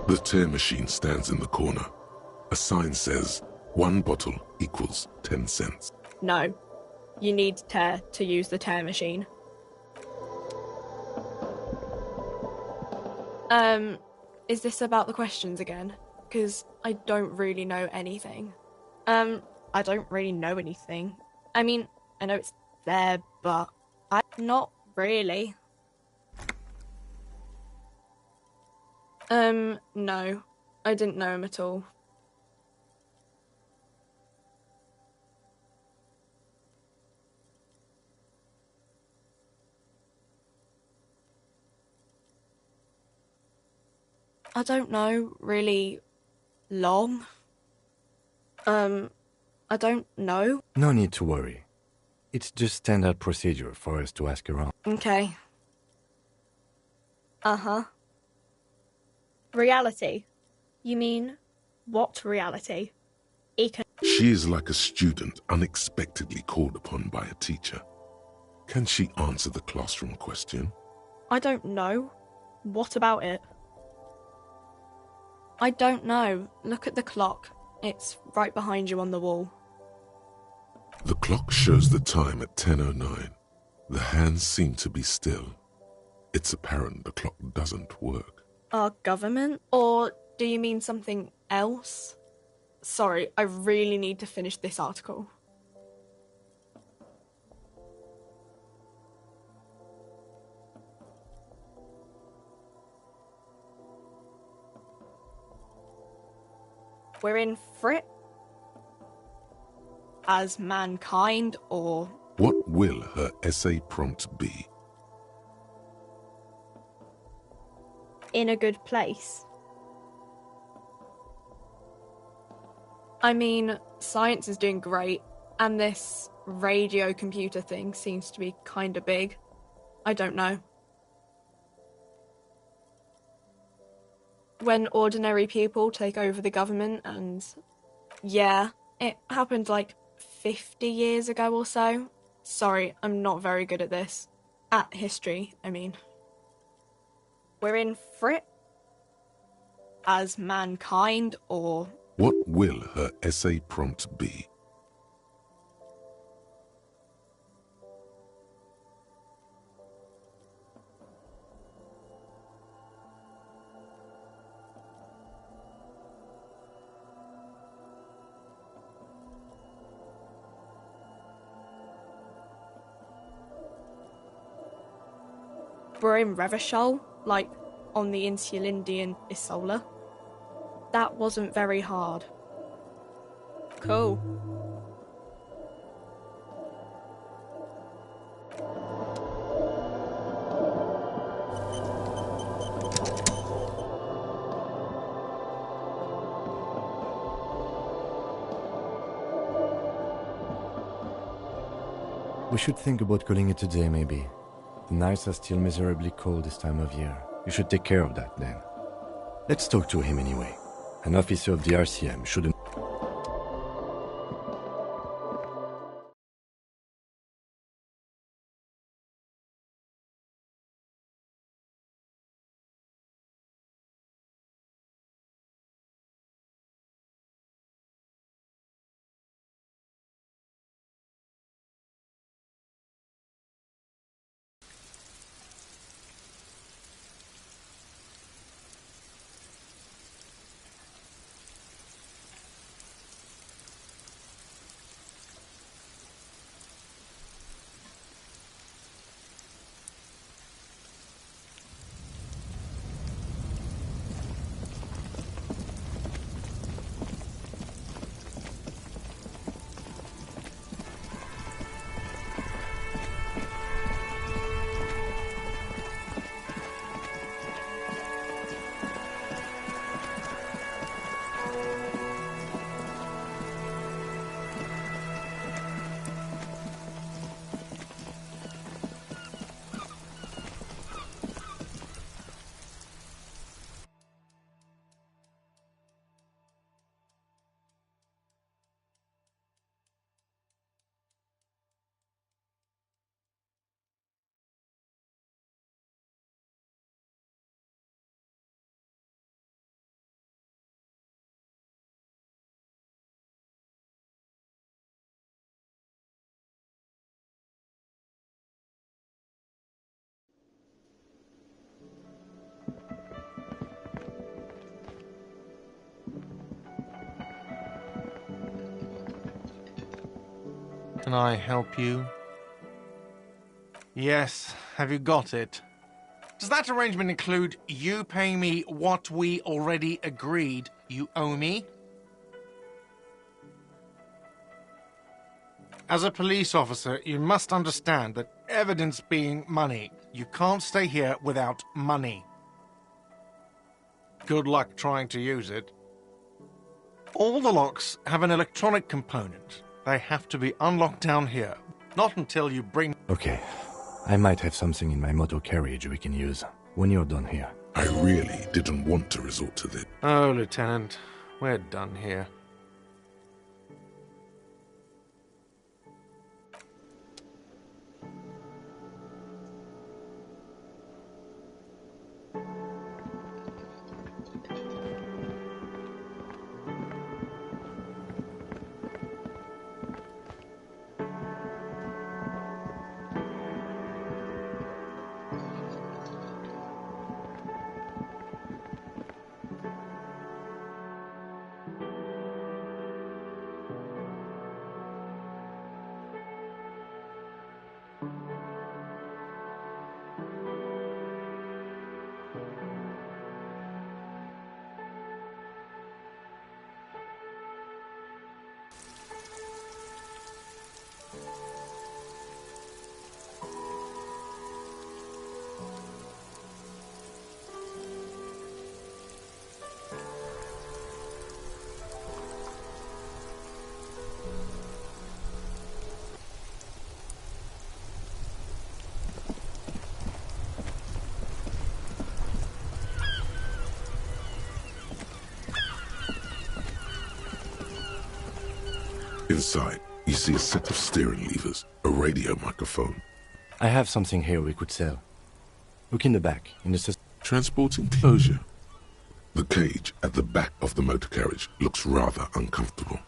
Speaker 2: The tear machine stands in the corner. A sign says, 1 bottle equals 10 cents.
Speaker 20: No. You need tear to use the tear machine. Is this about the questions again? Because I don't really know anything. I don't really know anything. I mean, I know it's there, but not really. No. I didn't know him at all. I don't know, really long. I don't know.
Speaker 3: No need to worry. It's just standard procedure for us to ask around.
Speaker 20: Okay. Uh-huh. Reality? You mean, what reality?
Speaker 2: She is like a student unexpectedly called upon by a teacher. Can she answer the classroom question?
Speaker 20: I don't know. What about it? I don't know. Look at the clock. It's right behind you on the wall.
Speaker 2: The clock shows the time at 10:09. The hands seem to be still. It's apparent the clock doesn't work.
Speaker 20: Our government? Or do you mean something else? Sorry, I really need to finish this article. We're in for it? As mankind, or...
Speaker 2: What will her essay prompt be?
Speaker 20: In a good place? I mean, science is doing great, and this radio computer thing seems to be kinda big. I don't know. When ordinary people take over the government and... Yeah, it happened like 50 years ago or so. Sorry, I'm not very good at this. At history, I mean. We're in for it? As mankind, or...
Speaker 2: What will her essay prompt be?
Speaker 20: We're in Revachol, like on the Insulindian Isola. That wasn't very hard. Cool.
Speaker 3: We should think about calling it a day, maybe. The nights are still miserably cold this time of year. You should take care of that, then. Let's talk to him anyway. An officer of the RCM shouldn't...
Speaker 21: Can I help you? Yes, have you got it? Does that arrangement include you paying me what we already agreed you owe me? As a police officer, you must understand that evidence being money, you can't stay here without money. Good luck trying to use it. All the locks have an electronic component. They have to be unlocked down here. Not until you bring...
Speaker 3: Okay. I might have something in my motor carriage we can use when you're done here.
Speaker 2: I really didn't want to resort to this.
Speaker 21: Oh, Lieutenant, we're done here.
Speaker 2: Inside, you see a set of steering levers, a radio microphone.
Speaker 3: I have something here we could sell. Look in the back, in the system.
Speaker 2: Transport enclosure. The cage at the back of the motor carriage looks rather uncomfortable.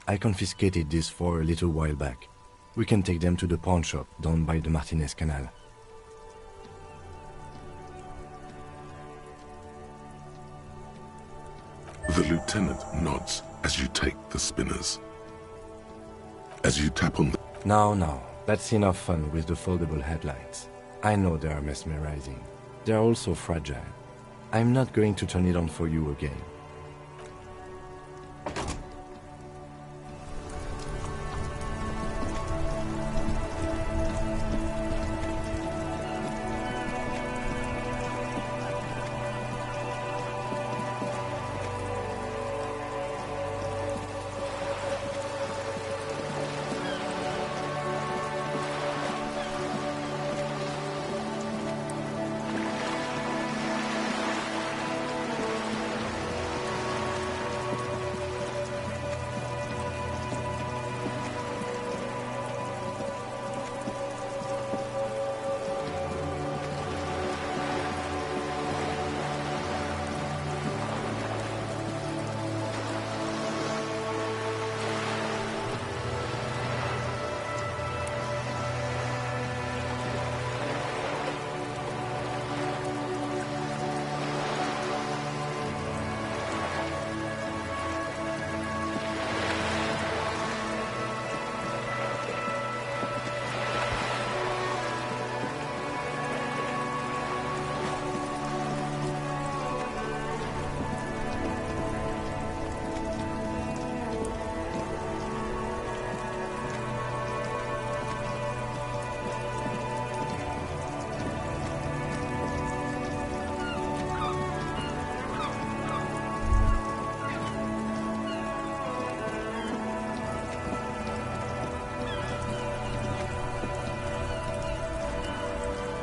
Speaker 3: I confiscated this for a little while back. We can take them to the pawn shop down by the Martinez Canal.
Speaker 2: The lieutenant nods as you take the spinners. As you tap on the...
Speaker 3: Now, that's enough fun with the foldable headlights. I know they are mesmerizing. They are also fragile. I'm not going to turn it on for you again.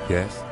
Speaker 3: Yes?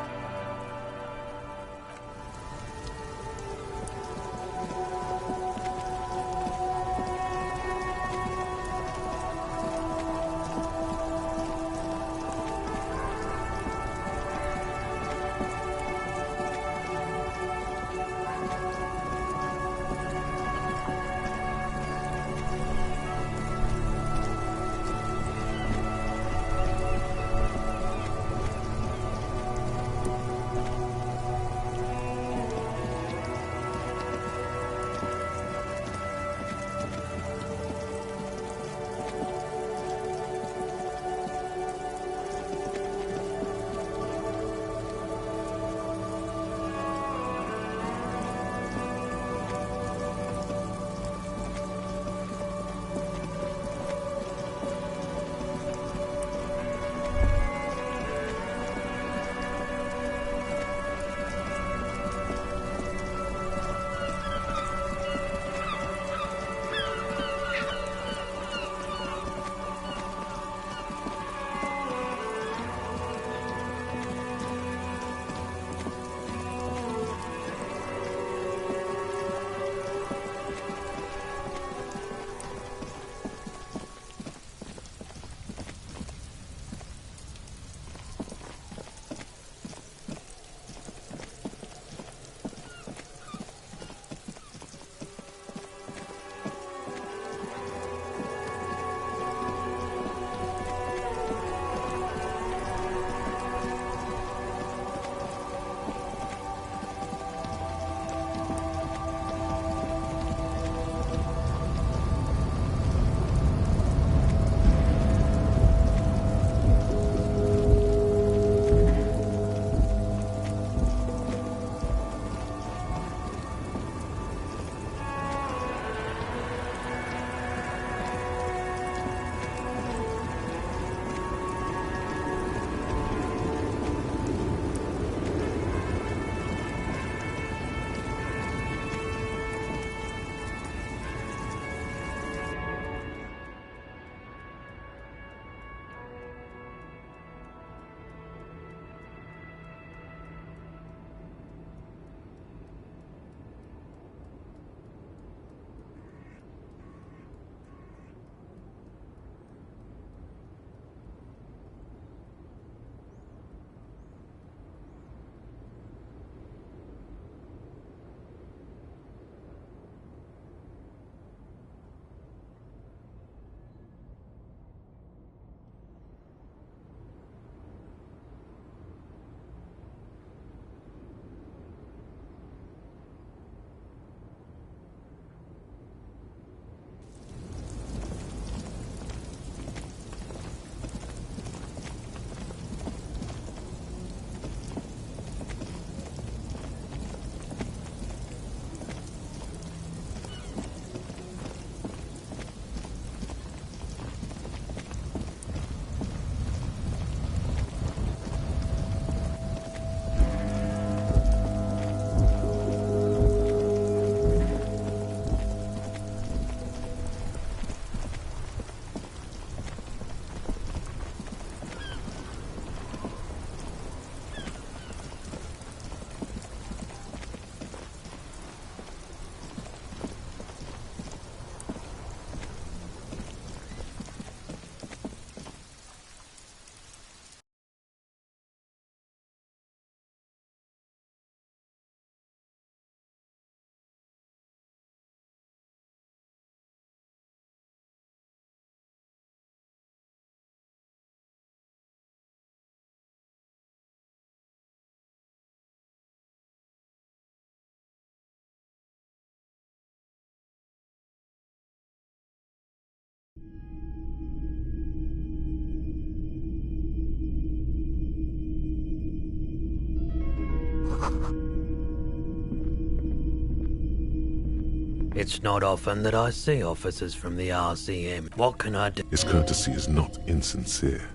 Speaker 1: It's not often that I see officers from the RCM. What can I do?
Speaker 2: His courtesy is not insincere,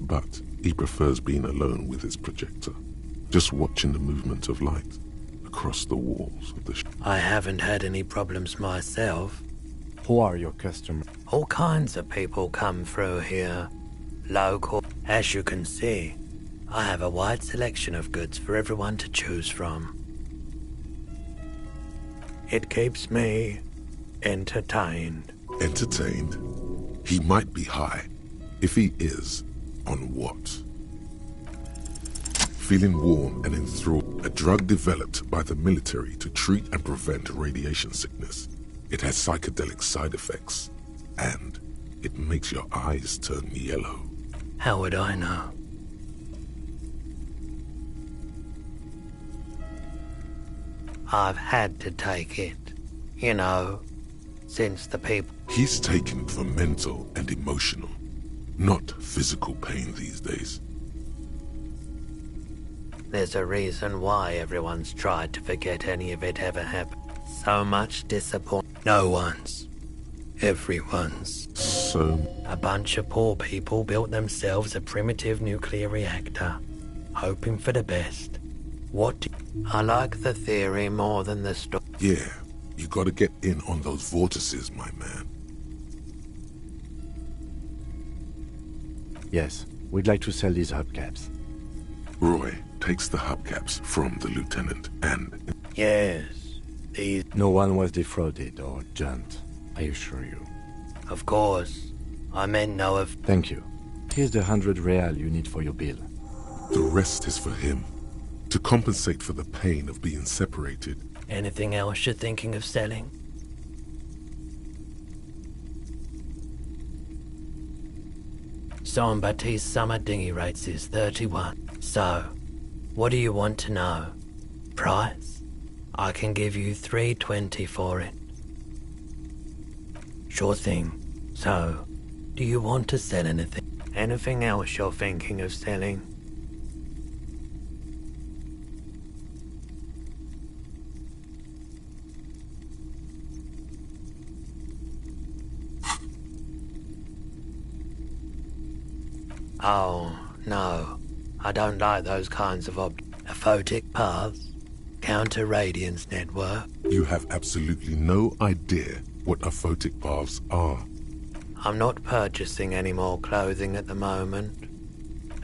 Speaker 2: but he prefers being alone with his projector, just watching the movement of light across the walls of the ship.
Speaker 1: I haven't had any problems myself.
Speaker 3: Who are your customers?
Speaker 1: All kinds of people come through here. Local. As you can see, I have a wide selection of goods for everyone to choose from. It keeps me entertained.
Speaker 2: Entertained? He might be high. If he is, on what? Feeling warm and enthralled, a drug developed by the military to treat and prevent radiation sickness. It has psychedelic side effects, and it makes your eyes turn yellow.
Speaker 1: How would I know? I've had to take it, you know, since the people...
Speaker 2: He's taken for mental and emotional, not physical pain these days.
Speaker 1: There's a reason why everyone's tried to forget any of it ever happened. So much disappointment. No one's. Everyone's.
Speaker 2: So?
Speaker 1: A bunch of poor people built themselves a primitive nuclear reactor, hoping for the best. What do I like the theory more than the story.
Speaker 2: Yeah, you gotta get in on those vortices, my man.
Speaker 3: Yes, we'd like to sell these hubcaps.
Speaker 2: Roy takes the hubcaps from the lieutenant and...
Speaker 1: Yes, these...
Speaker 3: No one was defrauded or jumped, I assure you.
Speaker 1: Of course. I meant no of...
Speaker 3: Thank you. Here's the 100 real you need for your bill.
Speaker 2: The rest is for him, to compensate for the pain of being separated.
Speaker 1: Anything else you're thinking of selling? San Baptiste's summer dinghy rates is 31. So, what do you want to know? Price? I can give you 320 for it. Sure thing. So, do you want to sell anything? Anything else you're thinking of selling? Oh, no. I don't like those kinds of aphotic paths. Counter-radiance network.
Speaker 2: You have absolutely no idea what aphotic paths are.
Speaker 1: I'm not purchasing any more clothing at the moment.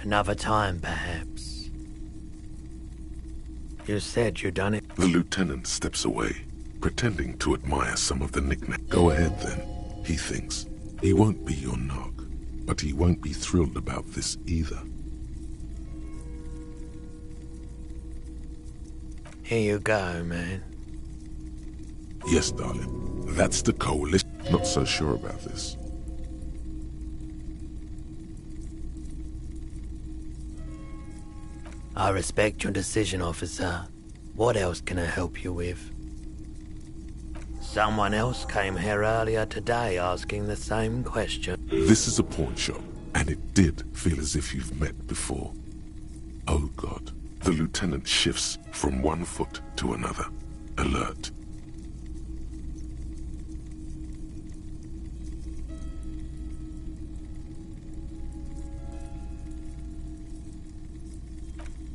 Speaker 1: Another time, perhaps. You said you'd done it.
Speaker 2: The lieutenant steps away, pretending to admire some of the knickknacks. Go ahead, then, he thinks. He won't be your knock, but he won't be thrilled about this either.
Speaker 1: Here you go, man.
Speaker 2: Yes, darling. That's the coalition. Not so sure about this.
Speaker 1: I respect your decision, officer. What else can I help you with? Someone else came here earlier today asking the same question.
Speaker 2: This is a pawn shop, and it did feel as if you've met before. Oh, God. The lieutenant shifts from one foot to another, alert.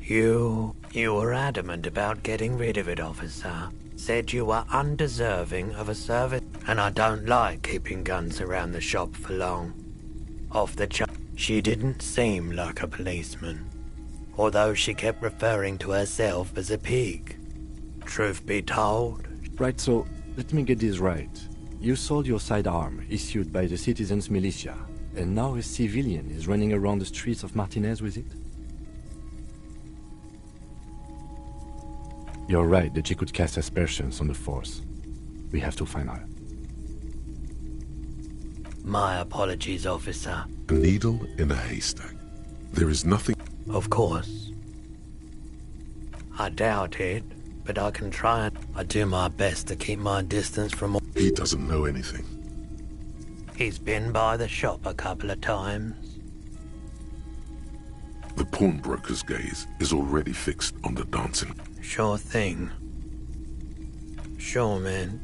Speaker 1: You were adamant about getting rid of it, officer. Said you were undeserving of a service, and I don't like keeping guns around the shop for long. Off the chart, she didn't seem like a policeman, although she kept referring to herself as a pig. Truth be told.
Speaker 3: Right, so let me get this right. You sold your sidearm, issued by the citizens' militia, and now a civilian is running around the streets of Martinez with it? You're right that she could cast aspersions on the force. We have to find her.
Speaker 1: My apologies, officer.
Speaker 2: A needle in a haystack. There is nothing...
Speaker 1: Of course. I doubt it, but I can try and... I do my best to keep my distance from...
Speaker 2: He doesn't know anything.
Speaker 1: He's been by the shop a couple of times.
Speaker 2: The pawnbroker's gaze is already fixed on the dancing.
Speaker 1: Sure thing. Sure, man.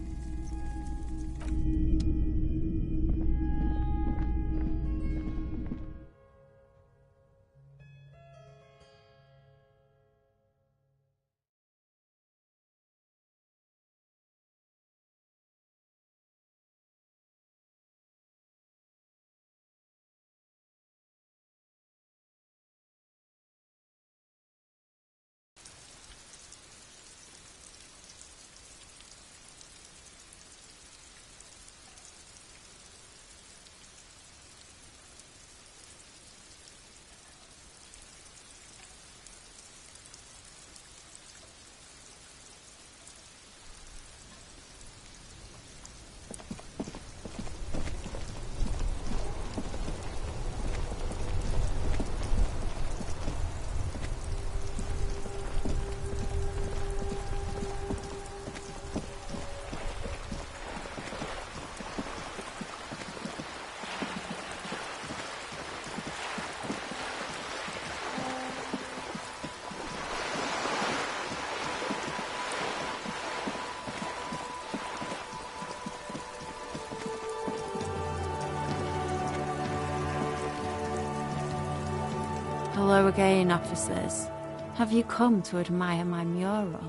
Speaker 19: Hello again, officers. Have you come to admire my mural?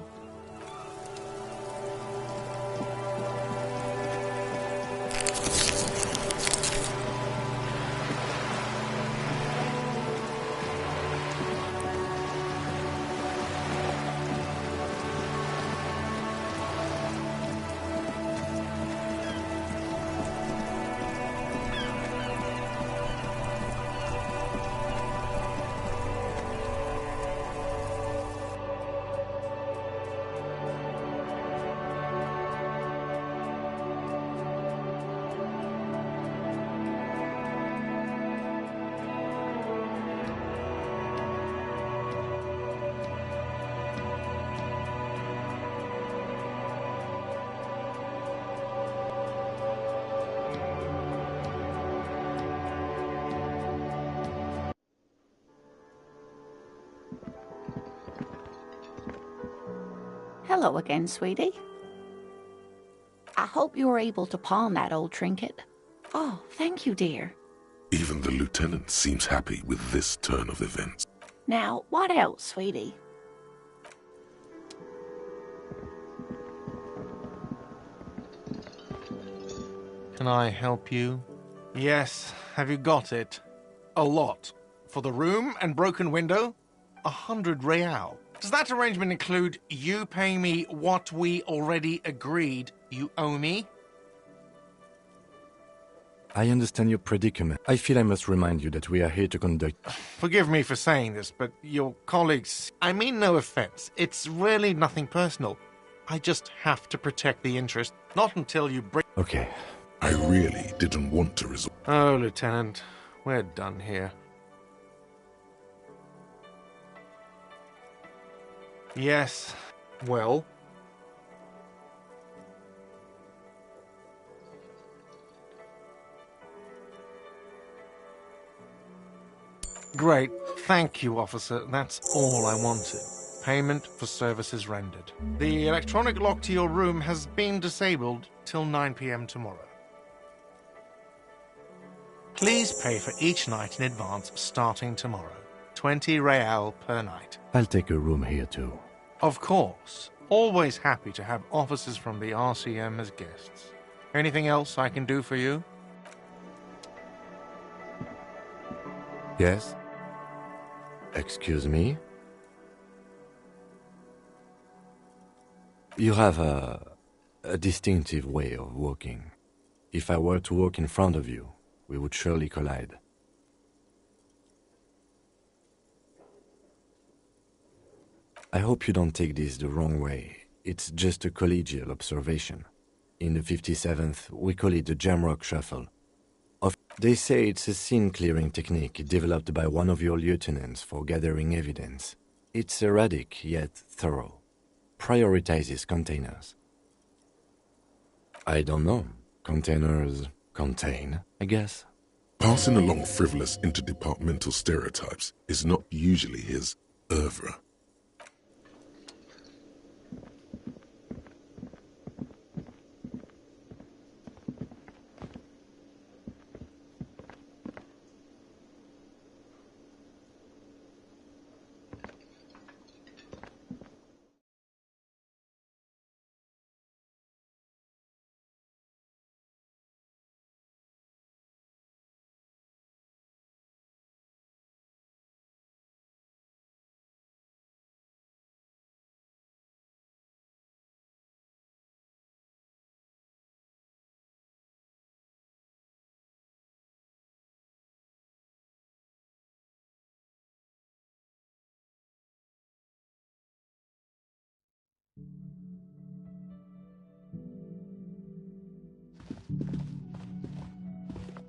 Speaker 12: Hello again, sweetie. I hope you were able to pawn that old trinket. Oh, thank you, dear.
Speaker 2: Even the lieutenant seems happy with this turn of events.
Speaker 12: Now, what else, sweetie?
Speaker 21: Can I help you? Yes, have you got it? A lot. For the room and broken window, 100 real. Does that arrangement include you paying me what we already agreed you owe me?
Speaker 3: I understand your predicament. I feel I must remind you that we are here to conduct...
Speaker 21: Forgive me for saying this, but your colleagues... I mean no offense. It's really nothing personal. I just have to protect the interest. Not until you bring...
Speaker 3: Okay.
Speaker 2: I really didn't want to resort...
Speaker 21: Oh, Lieutenant, we're done here. Yes, well... Great. Thank you, officer. That's all I wanted. Payment for services rendered. The electronic lock to your room has been disabled till 9 p.m. tomorrow. Please pay for each night in advance starting tomorrow. 20 real per night.
Speaker 3: I'll take a room here too.
Speaker 21: Of course. Always happy to have officers from the RCM as guests. Anything else I can do for you?
Speaker 3: Yes? Excuse me? You have a distinctive way of walking. If I were to walk in front of you, we would surely collide. I hope you don't take this the wrong way. It's just a collegial observation. In the 57th, we call it the Jamrock Shuffle. They say it's a scene-clearing technique developed by one of your lieutenants for gathering evidence. It's erratic, yet thorough. Prioritizes containers. I don't know. Containers contain, I guess.
Speaker 2: Passing along frivolous interdepartmental stereotypes is not usually his oeuvre.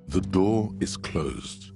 Speaker 2: The door is closed.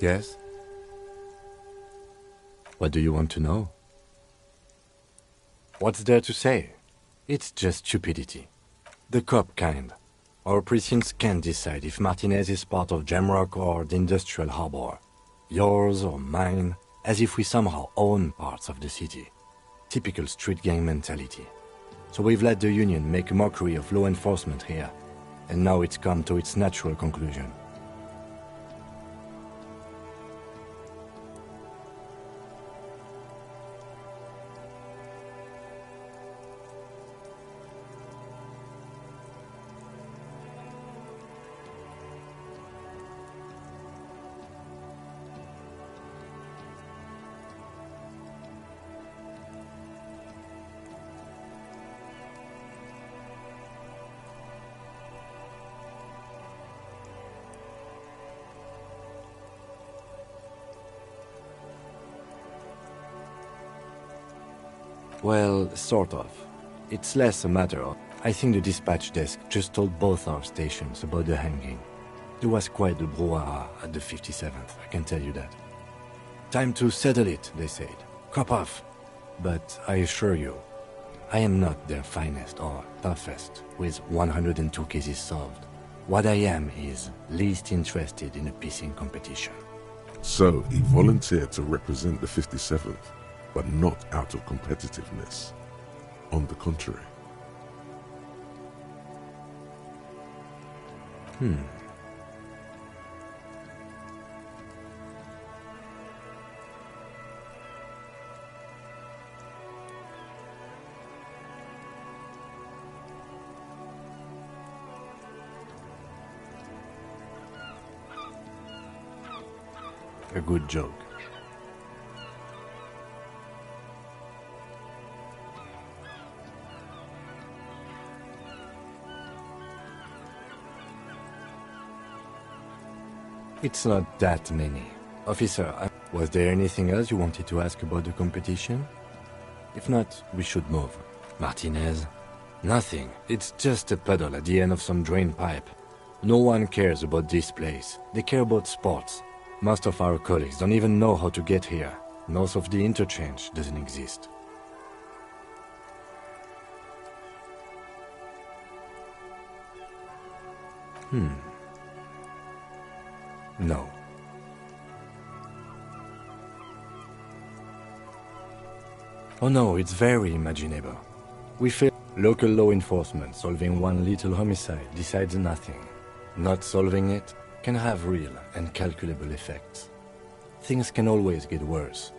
Speaker 3: Yes? What do you want to know? What's there to say? It's just stupidity. The cop kind. Our precincts can't decide if Martinez is part of Jamrock or the Industrial Harbor. Yours or mine, as if we somehow own parts of the city. Typical street gang mentality. So we've let the Union make a mockery of law enforcement here, and now it's come to its natural conclusion. Well, sort of. It's less a matter of... I think the dispatch desk just told both our stations about the hanging. There was quite the brouhaha at the 57th, I can tell you that. Time to settle it, they said. Cop off. But I assure you, I am not their finest or toughest, with 102 cases solved. What I am is least interested in a pissing competition.
Speaker 2: So, he volunteered to represent the 57th, but not out of competitiveness. On the contrary.
Speaker 3: A good joke. It's not that many. Officer, was there anything else you wanted to ask about the competition? If not, we should move. Martinez? Nothing. It's just a puddle at the end of some drain pipe. No one cares about this place. They care about sports. Most of our colleagues don't even know how to get here. North of the interchange doesn't exist. No. Oh no, it's very imaginable. We feel local law enforcement solving one little homicide decides nothing. Not solving it can have real and calculable effects. Things can always get worse.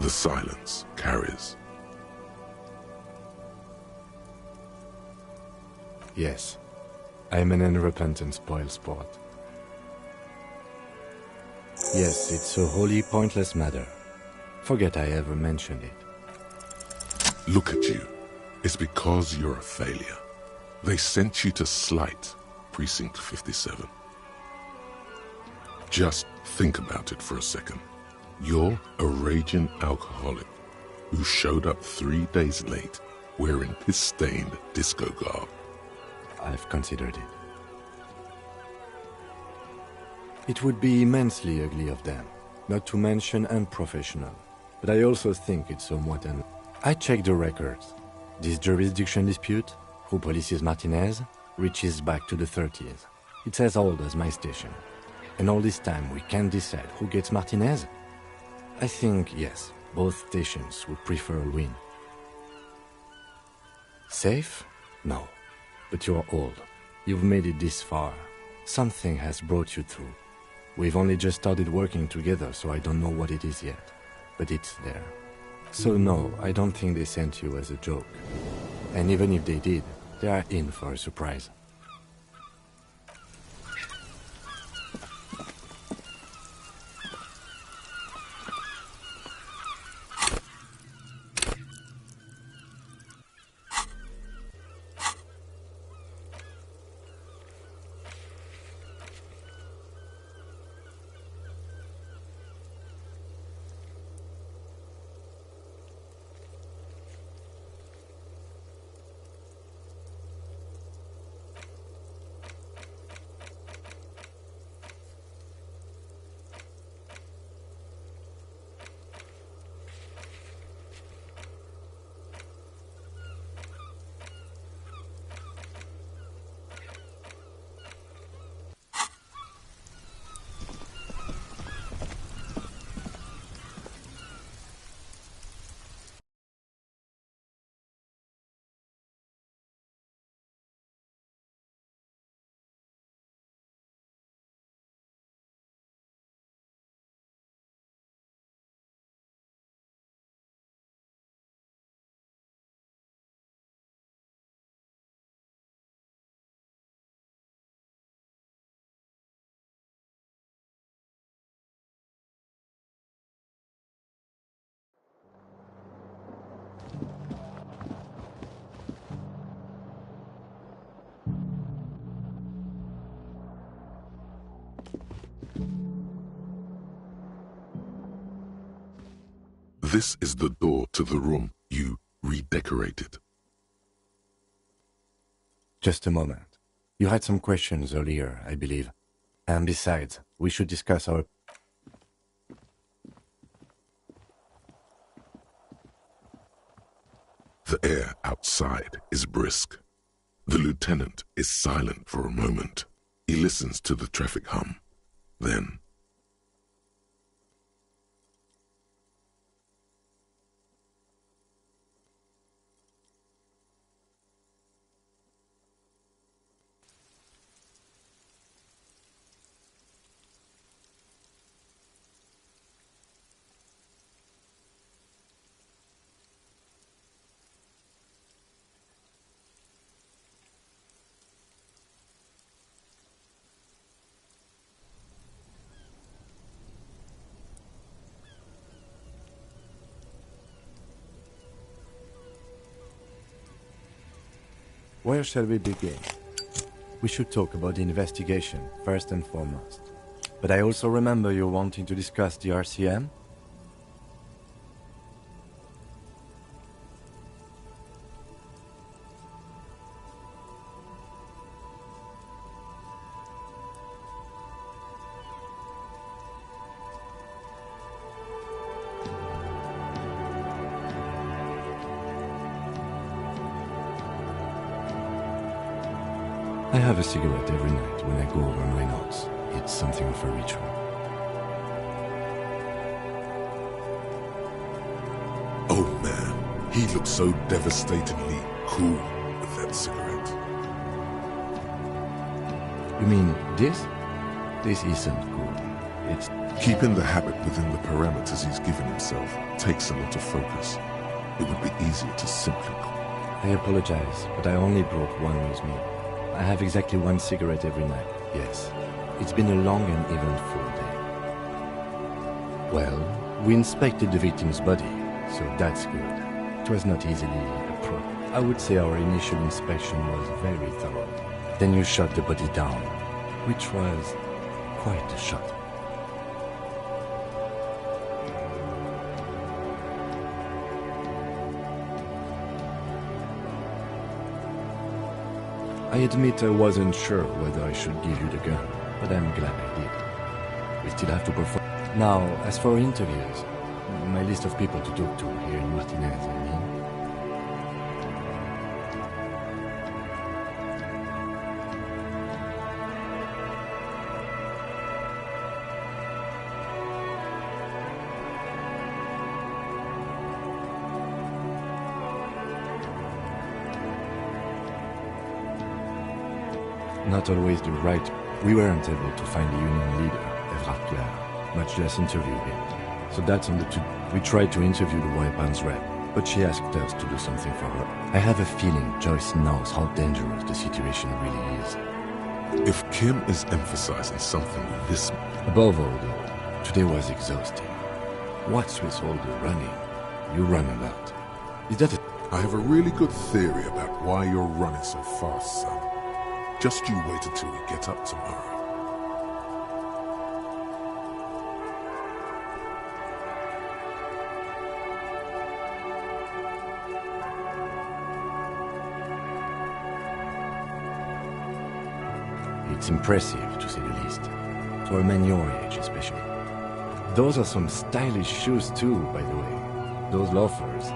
Speaker 2: The silence carries.
Speaker 3: Yes, I'm an unrepentant spoilsport. Yes, it's a wholly pointless matter. Forget I ever mentioned it.
Speaker 2: Look at you. It's because you're a failure. They sent you to slight Precinct 57. Just think about it for a second. You're a raging alcoholic who showed up 3 days late wearing piss-stained disco garb.
Speaker 3: I've considered it. It would be immensely ugly of them, not to mention unprofessional. But I also think it's somewhat I checked the records. This jurisdiction dispute, who polices Martinez, reaches back to the 30s. It's as old as my station. And all this time we can't decide who gets Martinez? I think, yes, both stations would prefer a win. Safe? No. But you're old. You've made it this far. Something has brought you through. We've only just started working together, so I don't know what it is yet. But it's there. So no, I don't think they sent you as a joke. And even if they did, they are in for a surprise.
Speaker 2: This is the door to the room you redecorated.
Speaker 3: Just a moment. You had some questions earlier, I believe. And besides, we should discuss our...
Speaker 2: The air outside is brisk. The lieutenant is silent for a moment. He listens to the traffic hum. Then...
Speaker 3: Where shall we begin? We should talk about the investigation, first and foremost. But I also remember you wanting to discuss the RCM? I have a cigarette every night when I go over my notes. It's something of a ritual.
Speaker 2: Oh man, he looks so devastatingly cool with that cigarette.
Speaker 3: You mean this? This isn't cool. It's...
Speaker 2: Keeping the habit within the parameters he's given himself takes a lot of focus. It would be easier to simply...
Speaker 3: I apologize, but I only brought one with me. I have exactly one cigarette every night, yes. It's been a long and eventful day. Well, we inspected the victim's body, so that's good. It was not easily approached. I would say our initial inspection was very thorough. Then you shot the body down, which was quite a shot. I admit I wasn't sure whether I should give you the gun, but I'm glad I did. We still have to perform. Now, as for interviews, my list of people to talk to here in Martinez, I mean. Not always the right. We weren't able to find the union leader, Evrard Clare, much less interview him. So that's on the two. We tried to interview the Weapons rep, but she asked us to do something for her. I have a feeling Joyce knows how dangerous the situation really is.
Speaker 2: If Kim is emphasizing something this...
Speaker 3: Above all, though, today was exhausting. What's with all the running? You run a lot. Is that a...
Speaker 2: I have a really good theory about why you're running so fast, son. Just you wait until we get up tomorrow.
Speaker 3: It's impressive, to say the least. For a man your age, especially. Those are some stylish shoes, too, by the way. Those loafers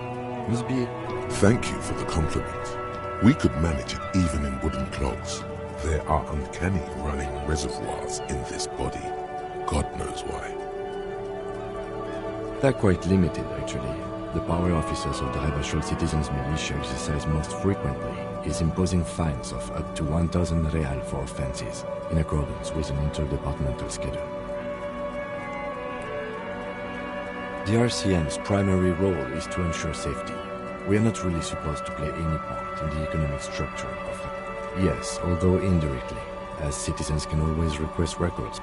Speaker 3: must be...
Speaker 2: Thank you for the compliment. We could manage it even in wooden clogs. There are uncanny running reservoirs in this body. God knows why.
Speaker 3: They're quite limited, actually. The power officers of the Rebachol Citizens Militia exercise most frequently is imposing fines of up to 1,000 real for offenses, in accordance with an interdepartmental schedule. The RCM's primary role is to ensure safety. We are not really supposed to play any part in the economic structure of it. Yes, although indirectly, as citizens can always request records.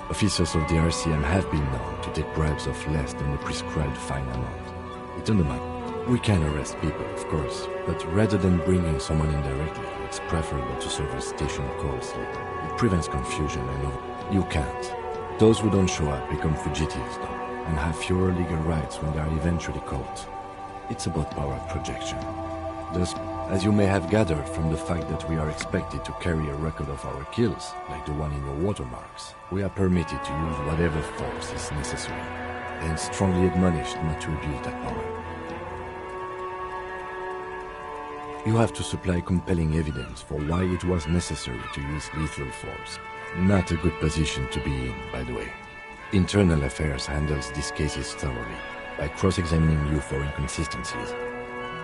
Speaker 3: Officers of the RCM have been known to take bribes of less than the prescribed fine amount. It undermines. We can arrest people, of course, but rather than bringing someone in directly, it's preferable to serve a station call slip. It prevents confusion and You can't. Those who don't show up become fugitives, though, and have fewer legal rights when they are eventually caught. It's about power projection. Thus, as you may have gathered from the fact that we are expected to carry a record of our kills, like the one in your watermarks, we are permitted to use whatever force is necessary, and strongly admonished not to abuse that power. You have to supply compelling evidence for why it was necessary to use lethal force. Not a good position to be in, by the way. Internal Affairs handles these cases thoroughly, by cross-examining you for inconsistencies.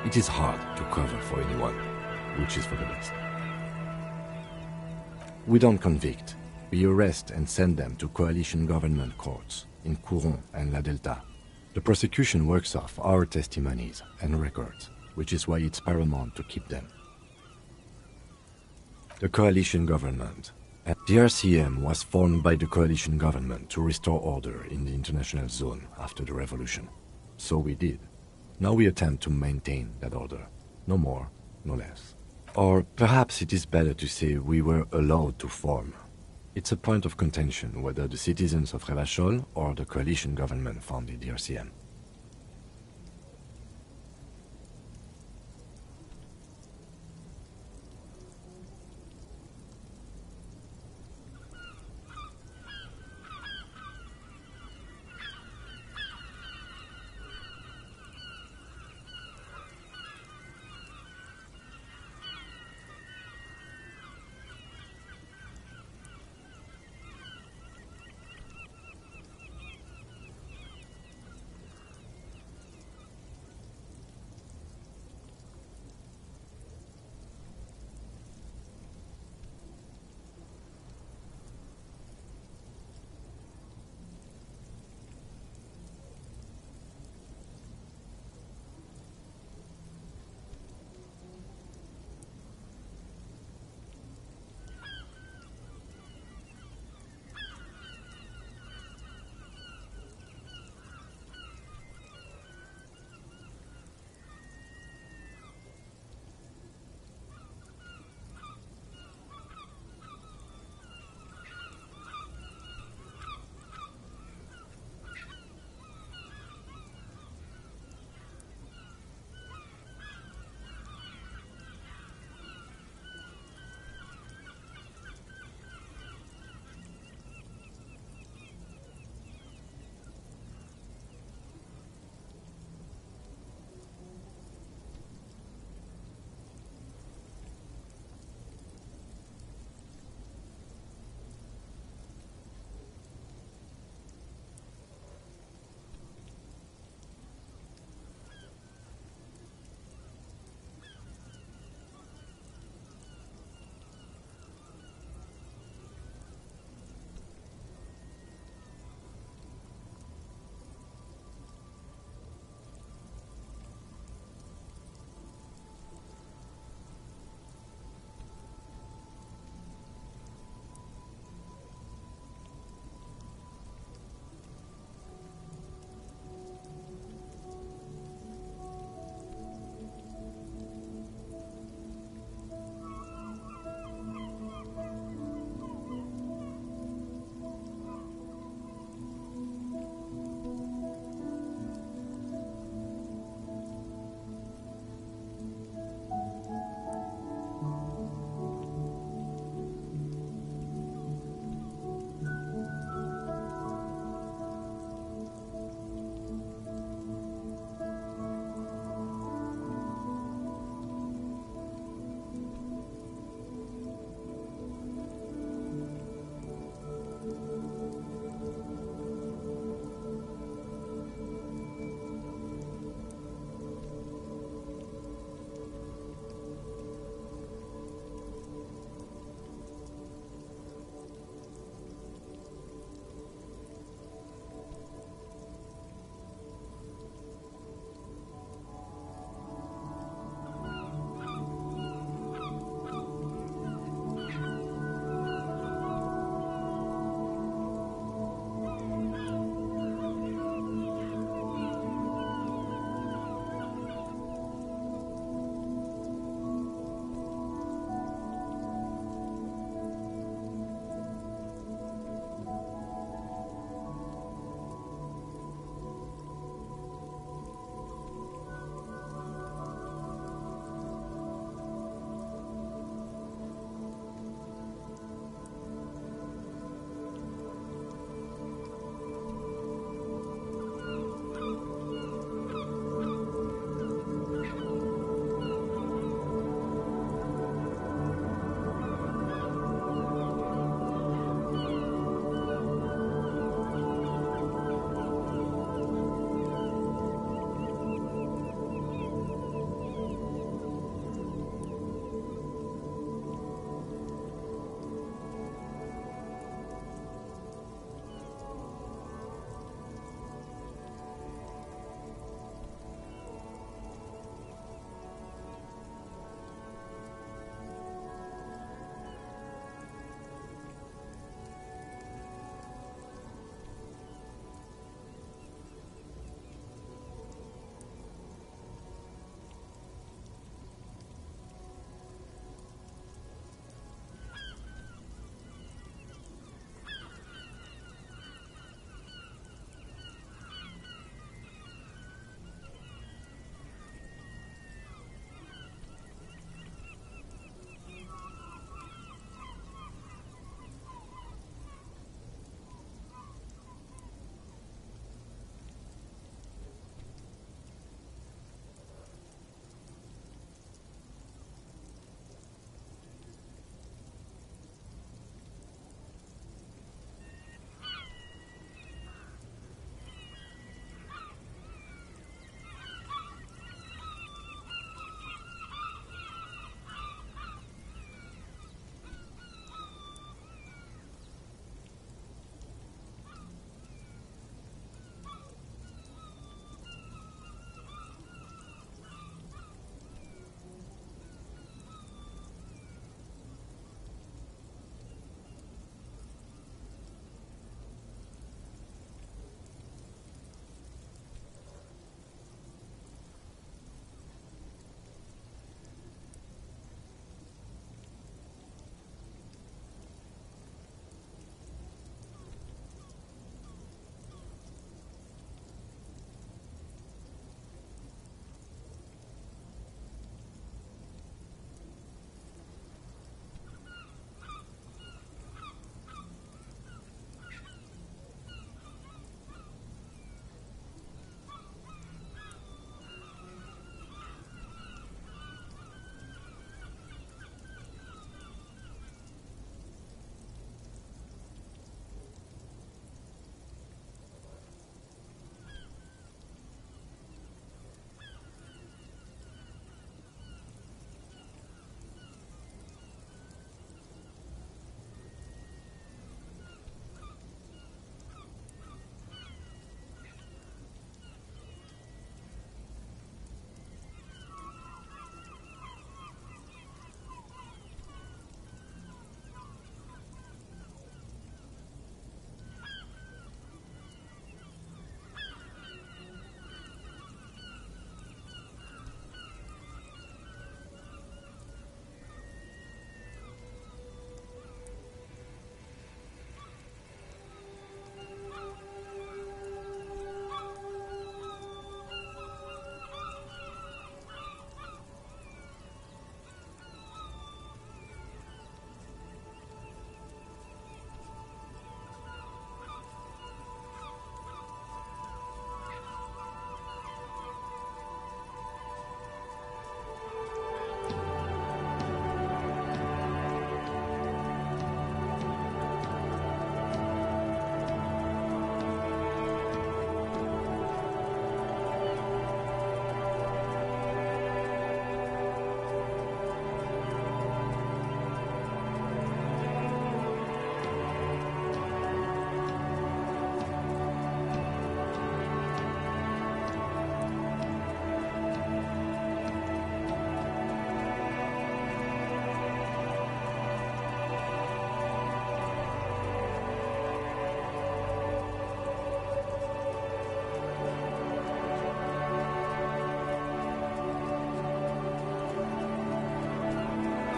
Speaker 3: It is hard to cover for anyone, which is for the best. We don't convict. We arrest and send them to coalition government courts in Couron and La Delta. The prosecution works off our testimonies and records, which is why it's paramount to keep them. The coalition government. The RCM was formed by the coalition government to restore order in the international zone after the revolution. So we did. Now we attempt to maintain that order. No more, no less. Or perhaps it is better to say we were allowed to form. It's a point of contention whether the citizens of Revachol or the coalition government founded the RCM.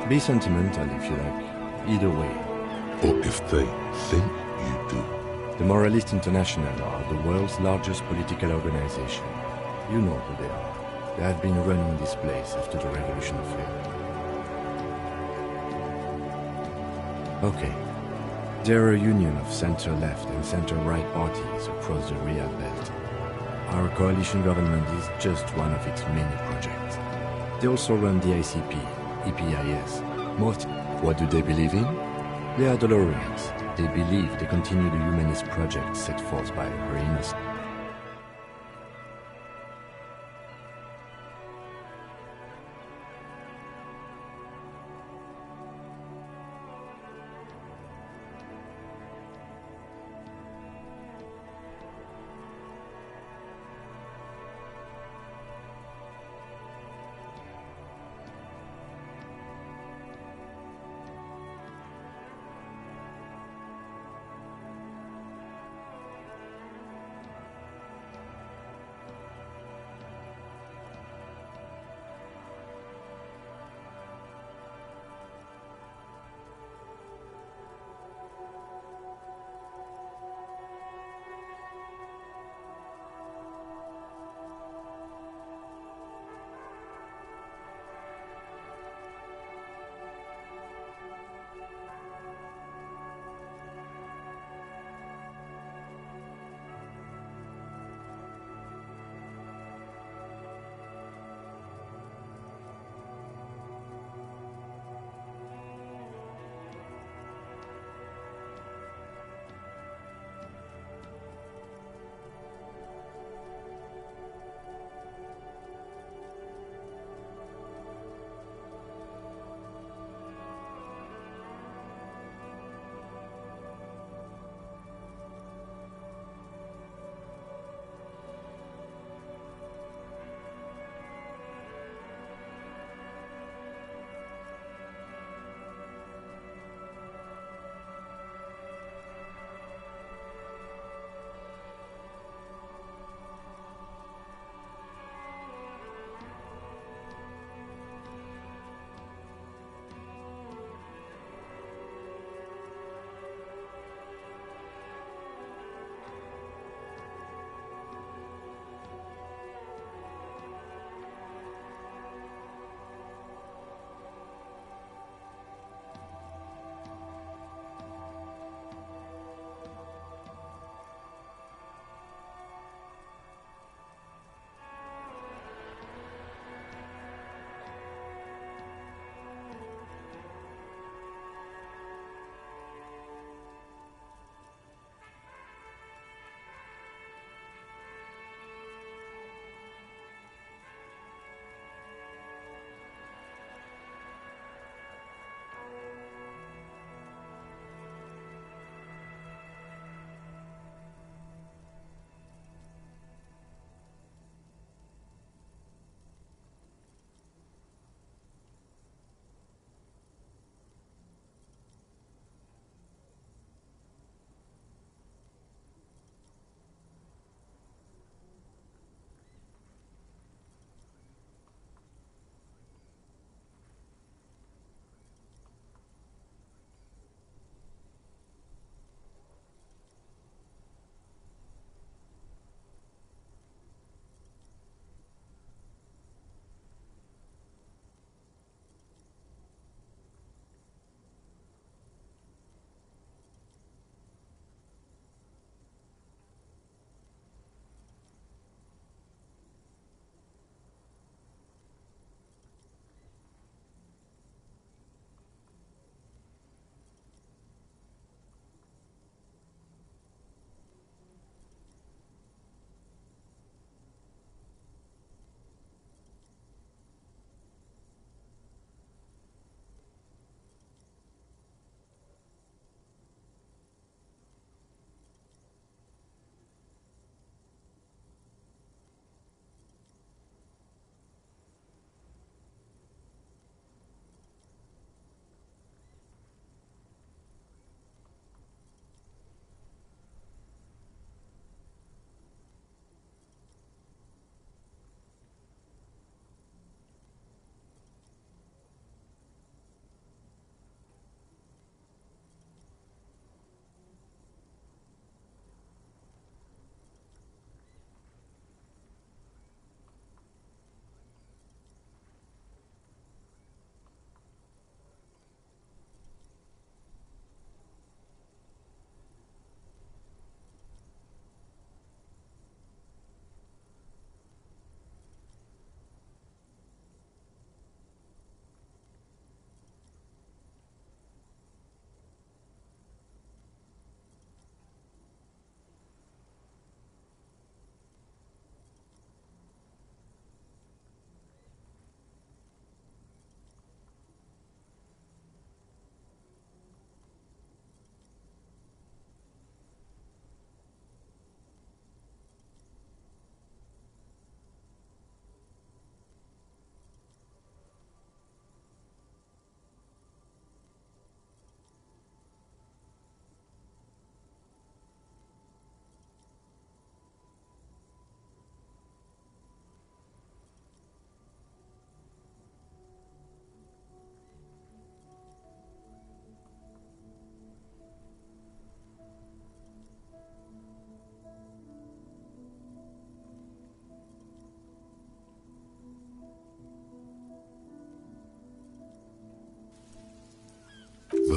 Speaker 3: Be sentimental if you like. Either way.
Speaker 2: Or if they think you do.
Speaker 3: The Moralist International are the world's largest political organization. You know who they are. They have been running this place after the revolution failed. Okay. There are a union of center-left and center-right parties across the Real Belt. Our coalition government is just one of its many projects. They also run the ICP, EPIS. What do they believe in? They are Dolorians. They believe they continue the humanist project set forth by her innocent.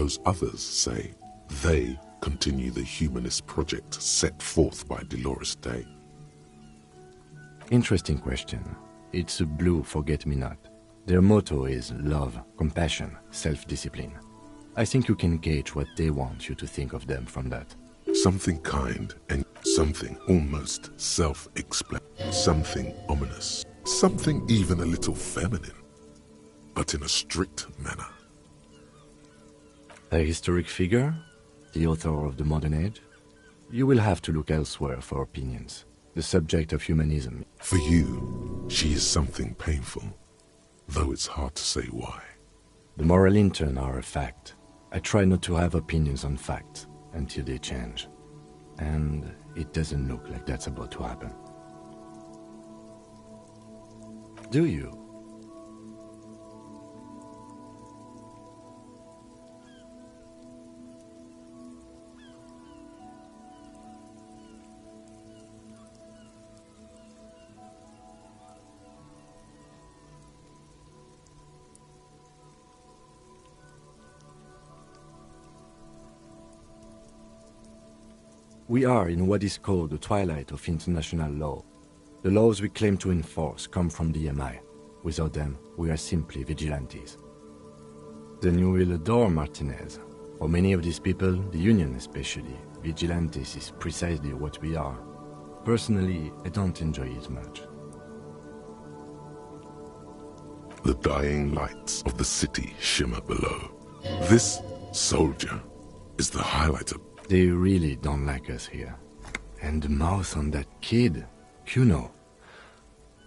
Speaker 2: Those others say they continue the humanist project set forth by Dolores Day.
Speaker 3: Interesting question. It's a blue forget-me-not. Their motto is love, compassion, self-discipline. I think you can gauge what they want you to think of them from that.
Speaker 2: Something kind and something almost self-explanatory. Something ominous. Something even a little feminine, but in a strict manner.
Speaker 3: A historic figure? The author of the modern age? You will have to look elsewhere for opinions. The subject of humanism.
Speaker 2: For you, she is something painful, though it's hard to say why.
Speaker 3: The moral intern are a fact. I try not to have opinions on facts until they change. And it doesn't look like that's about to happen. Do you? We are in what is called the twilight of international law. The laws we claim to enforce come from the MI. Without them, we are simply vigilantes. Then you will adore Martinez. For many of these people, the Union especially, vigilantes is precisely what we are. Personally, I don't enjoy it much.
Speaker 2: The dying lights of the city shimmer below. This soldier is the highlight of...
Speaker 3: They really don't like us here. And the mouth on that kid, Kuno.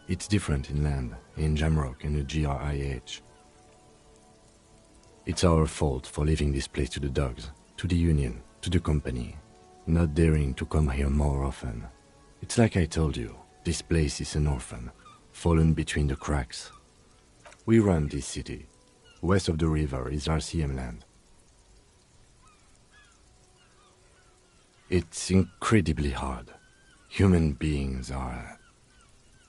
Speaker 3: It's different in land, in Jamrock and the GRIH. It's our fault for leaving this place to the dogs, to the Union, to the company, not daring to come here more often. It's like I told you, this place is an orphan, fallen between the cracks. We run this city. West of the river is RCM land. It's incredibly hard. Human beings are...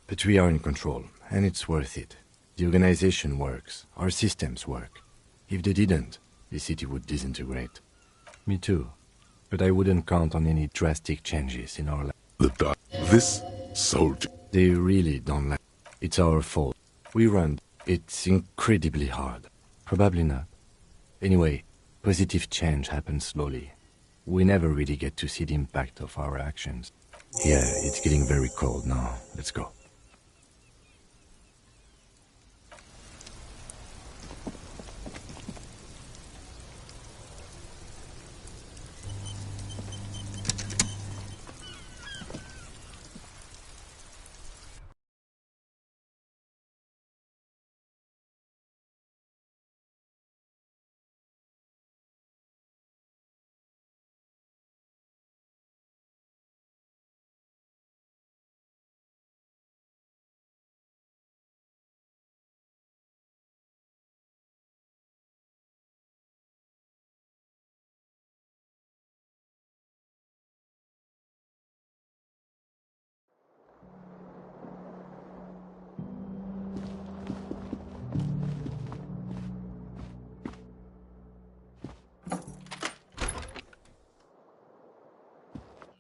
Speaker 3: But we are in control, and it's worth it. The organization works, our systems work. If they didn't, the city would disintegrate. Me too. But I wouldn't count on any drastic changes in our life.
Speaker 2: This soldier...
Speaker 3: They really don't like... It's our fault. We run... It's incredibly hard. Probably not. Anyway, positive change happens slowly. We never really get to see the impact of our actions. Yeah, it's getting very cold now. Let's go.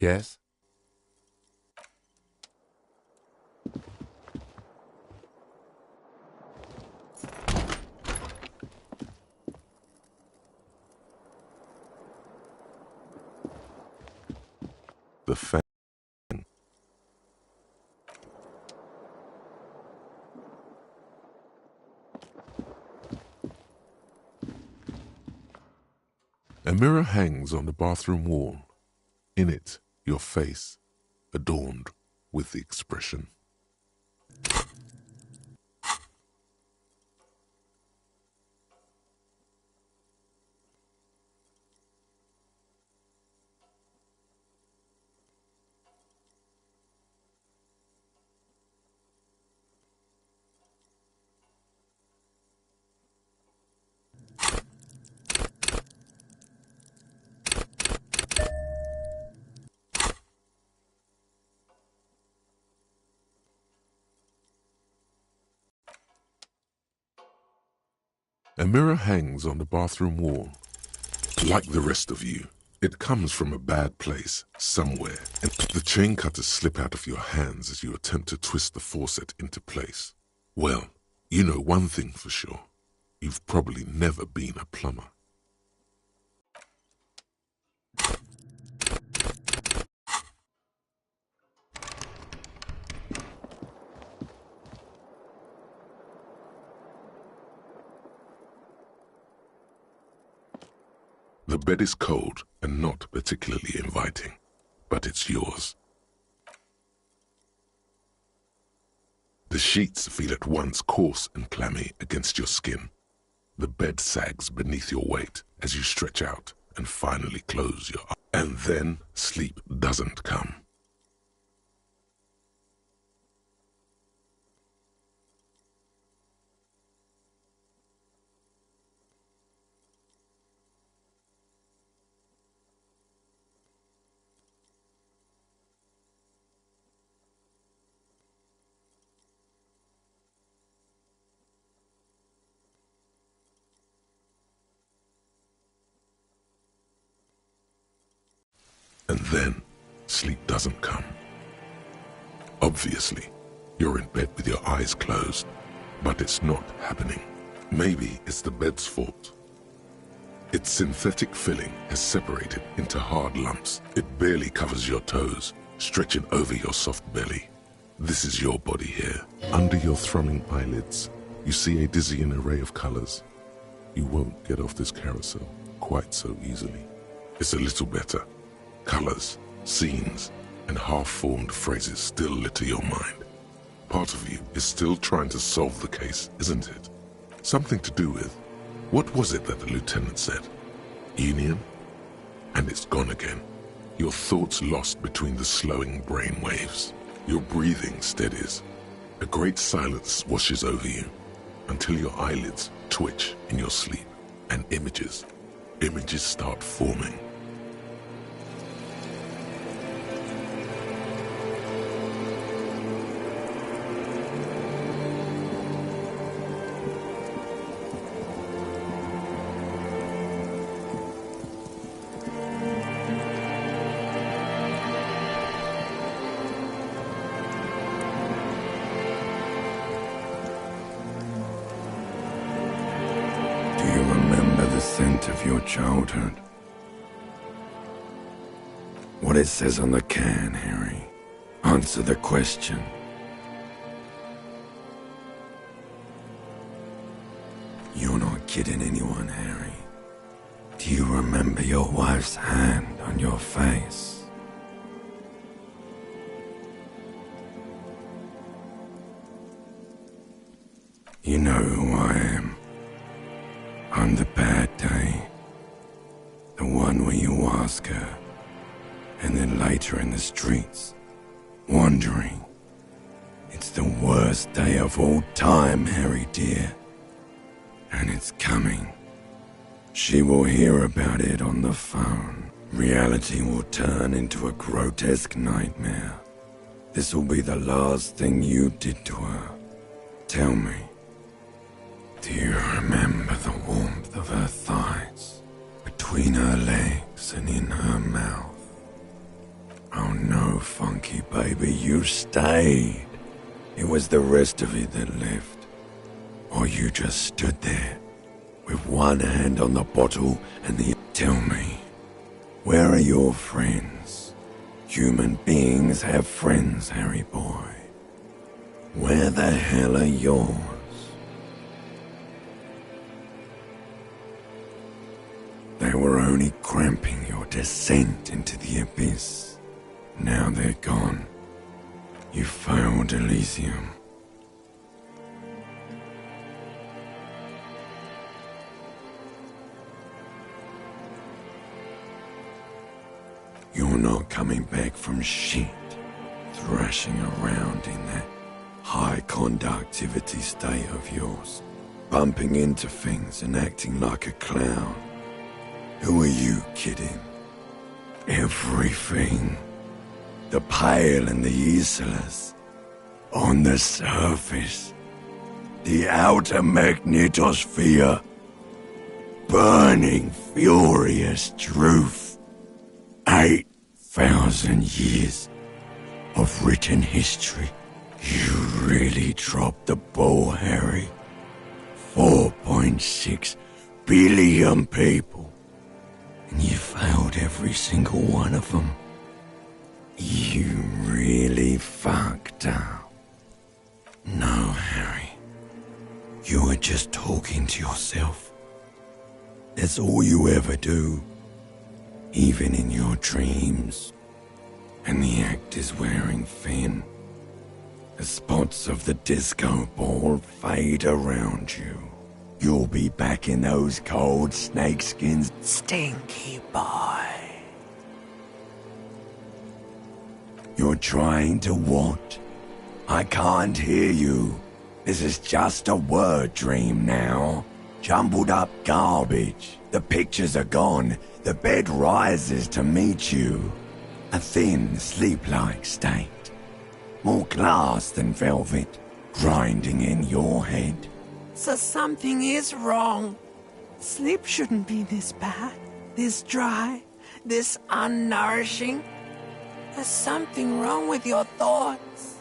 Speaker 3: Yes?
Speaker 2: The fan. A mirror hangs on the bathroom wall. In it, your face, adorned with the expression. A mirror hangs on the bathroom wall. Like the rest of you, it comes from a bad place, somewhere, and the chain cutters slip out of your hands as you attempt to twist the faucet into place. Well, you know one thing for sure. You've probably never been a plumber. The bed is cold and not particularly inviting, but it's yours. The sheets feel at once coarse and clammy against your skin. The bed sags beneath your weight as you stretch out and finally close your eyes. And then sleep doesn't come. And then, sleep doesn't come. Obviously, you're in bed with your eyes closed, but it's not happening. Maybe it's the bed's fault. Its synthetic filling has separated into hard lumps. It barely covers your toes, stretching over your soft belly. This is your body here. Under your thrumming eyelids, you see a dizzying array of colors. You won't get off this carousel quite so easily. It's a little better. Colors, scenes, and half-formed phrases still litter your mind. Part of you is still trying to solve the case, isn't it? Something to do with, what was it that the lieutenant said? Union? And it's gone again. Your thoughts lost between the slowing brain waves. Your breathing steadies. A great silence washes over you until your eyelids twitch in your sleep, and images start forming.
Speaker 6: Of your childhood. What it says on the can, Harry. Answer the question. You're not kidding anyone, Harry. Do you remember your wife's hand on your face? You know who I am. On the bad day. The one where you ask her, and then later in the streets, wandering. It's the worst day of all time, Harry dear. And it's coming. She will hear about it on the phone. Reality will turn into a grotesque nightmare. This will be the last thing you did to her. Tell me, do you remember the warmth of her thighs? Between her legs and in her mouth. Oh no, funky baby, you stayed. It was the rest of it that left. Or you just stood there, with one hand on the bottle and the... Tell me, where are your friends? Human beings have friends, Harry boy. Where the hell are yours? They were only cramping your descent into the abyss. Now they're gone. You failed Elysium. You're not coming back from shit, thrashing around in that high conductivity state of yours, bumping into things and acting like a clown. Who are you kidding? Everything. The pale and the useless. On the surface. The outer magnetosphere. Burning furious truth. 8,000 years of written history. You really dropped the ball, Harry. 4.6 billion people. And you failed every single one of them. You really fucked up. No, Harry. You were just talking to yourself. That's all you ever do. Even in your dreams. And the actor's wearing thin. The spots of the disco ball fade around you. You'll be back in those cold snakeskins.
Speaker 1: Stinky boy.
Speaker 6: You're trying to what? I can't hear you. This is just a word dream now. Jumbled up garbage. The pictures are gone. The bed rises to meet you. A thin, sleep-like state. More glass than velvet, grinding in your head.
Speaker 1: So something is wrong. Sleep shouldn't be this bad, this dry, this unnourishing. There's something wrong with your thoughts.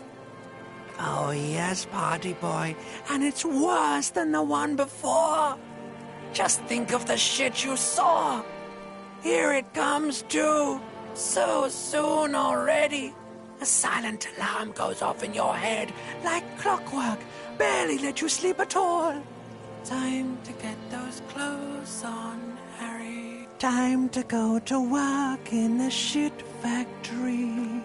Speaker 1: Oh yes, party boy, and it's worse than the one before. Just think of the shit you saw. Here it comes too, so soon already. A silent alarm goes off in your head like clockwork, barely let you sleep at all. Time to get those clothes on, Harry. Time to go to work in the shit factory.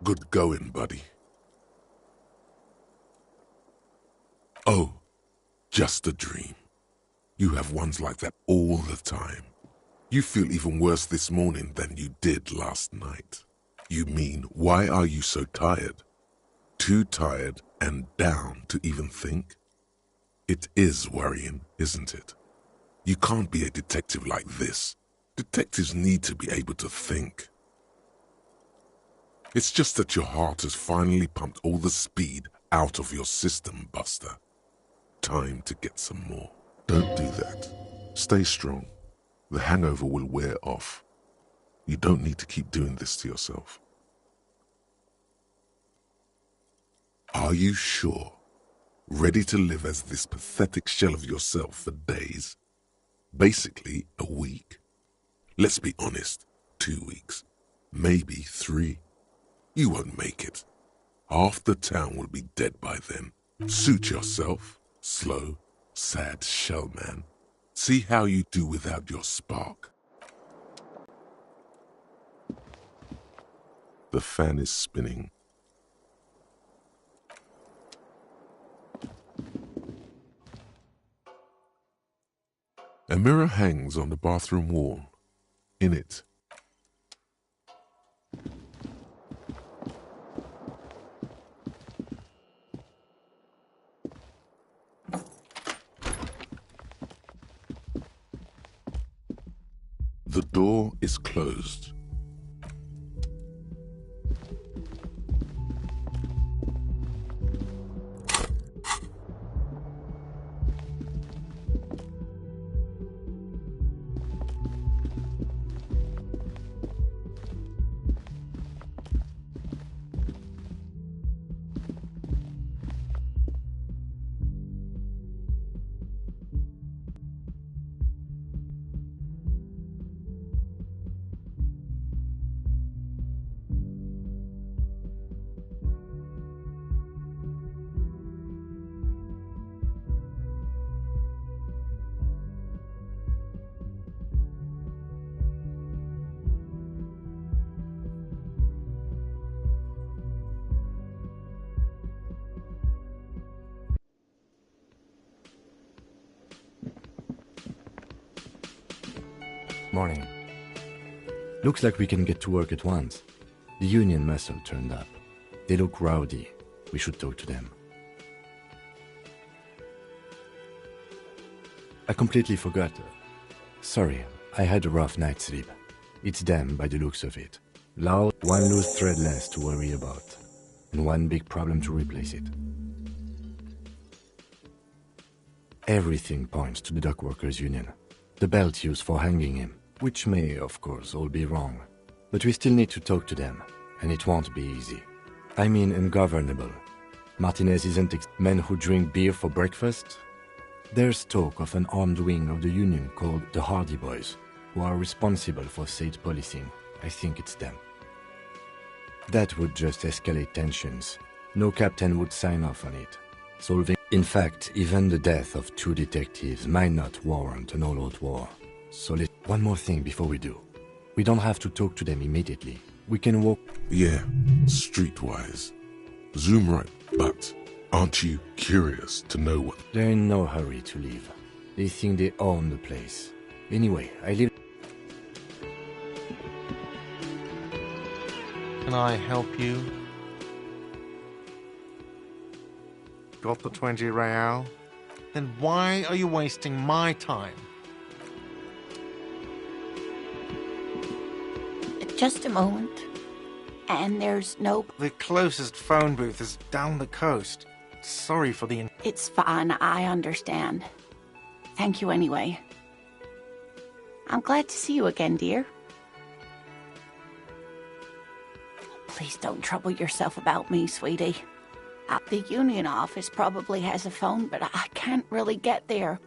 Speaker 2: Good going, buddy. Oh, just a dream. You have ones like that all the time. You feel even worse this morning than you did last night. You mean, why are you so tired? Too tired and down to even think? It is worrying, isn't it? You can't be a detective like this. Detectives need to be able to think. It's just that your heart has finally pumped all the speed out of your system, Buster. Time to get some more. Don't do that. Stay strong. The hangover will wear off. You don't need to keep doing this to yourself. Are you sure? Ready to live as this pathetic shell of yourself for days? Basically, a week. Let's be honest, 2 weeks. Maybe 3. You won't make it. Half the town will be dead by then. Suit yourself, slow, sad shell man. See how you do without your spark. The fan is spinning. A mirror hangs on the bathroom wall. In it, the door is closed.
Speaker 3: Morning. Looks like we can get to work at once. The union muscle turned up. They look rowdy. We should talk to them. I completely forgot. Sorry, I had a rough night's sleep. It's them by the looks of it. Loud, one loose thread less to worry about. And one big problem to replace it. Everything points to the dock workers' union. The belt used for hanging him, which may, of course, all be wrong. But we still need to talk to them, and it won't be easy. I mean ungovernable. Martinez isn't men who drink beer for breakfast. There's talk of an armed wing of the union called the Hardy Boys, who are responsible for state policing. I think it's them. That would just escalate tensions. No captain would sign off on it. In fact, even the death of 2 detectives might not warrant an all-out war. So one more thing before we do. We don't have to talk to them immediately. We can walk...
Speaker 2: Yeah, streetwise. Zoom right, but aren't you curious to know what...
Speaker 3: They're in no hurry to leave. They think they own the place. Anyway, I live...
Speaker 21: Can I help you? Got the 20 real? Then why are you wasting my time?
Speaker 17: Just a moment. And there's no...
Speaker 21: The closest phone booth is down the coast. Sorry for the...
Speaker 17: It's fine, I understand. Thank you anyway. I'm glad to see you again, dear. Please don't trouble yourself about me, sweetie. The union office probably has a phone, but I can't really get there.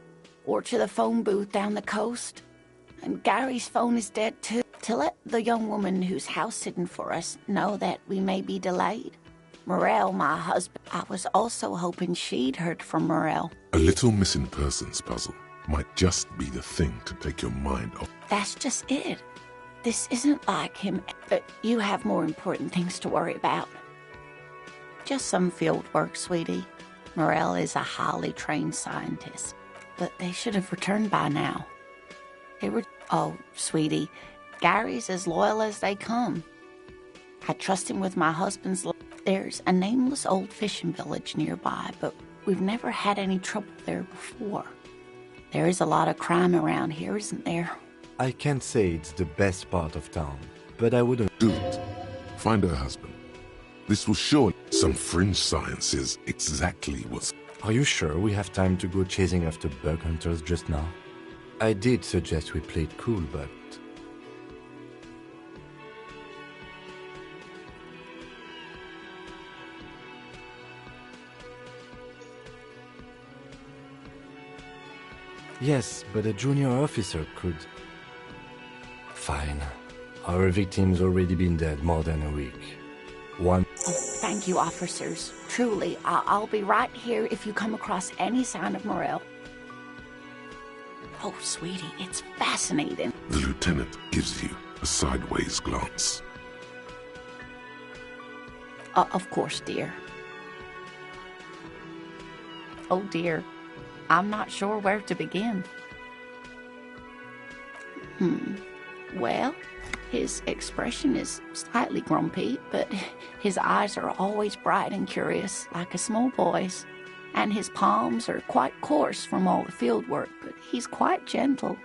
Speaker 17: Or to the phone booth down the coast. And Gary's phone is dead too. To let the young woman who's house-sitting for us know that we may be delayed. Morel, my husband, I was also hoping she'd heard from Morel.
Speaker 2: A little missing persons puzzle might just be the thing to take your mind off.
Speaker 17: That's just it. This isn't like him, but you have more important things to worry about. Just some field work, sweetie. Morel is a highly trained scientist, but they should have returned by now. They were... Oh, sweetie, Gary's as loyal as they come. I trust him with my husband's... There's a nameless old fishing village nearby, but we've never had any trouble there before. There is a lot of crime around here, isn't there?
Speaker 3: I can't say it's the best part of town, but I wouldn't...
Speaker 2: Do it. Find her husband. This will show some fringe science is exactly what's...
Speaker 3: Are you sure we have time to go chasing after bug hunters just now? I did suggest we played cool, but... Yes, but a junior officer could... Fine. Our victim's already been dead more than a week. One...
Speaker 17: Oh, thank you, officers. Truly, I'll be right here if you come across any sign of Morel. Oh, sweetie, it's fascinating.
Speaker 2: The lieutenant gives you a sideways glance.
Speaker 17: Of course, dear. Oh, dear. I'm not sure where to begin. Well, his expression is slightly grumpy, but his eyes are always bright and curious, like a small boy's. And his palms are quite coarse from all the field work, but he's quite gentle.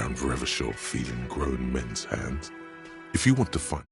Speaker 2: around Revachol feeling grown men's hands. If you want to find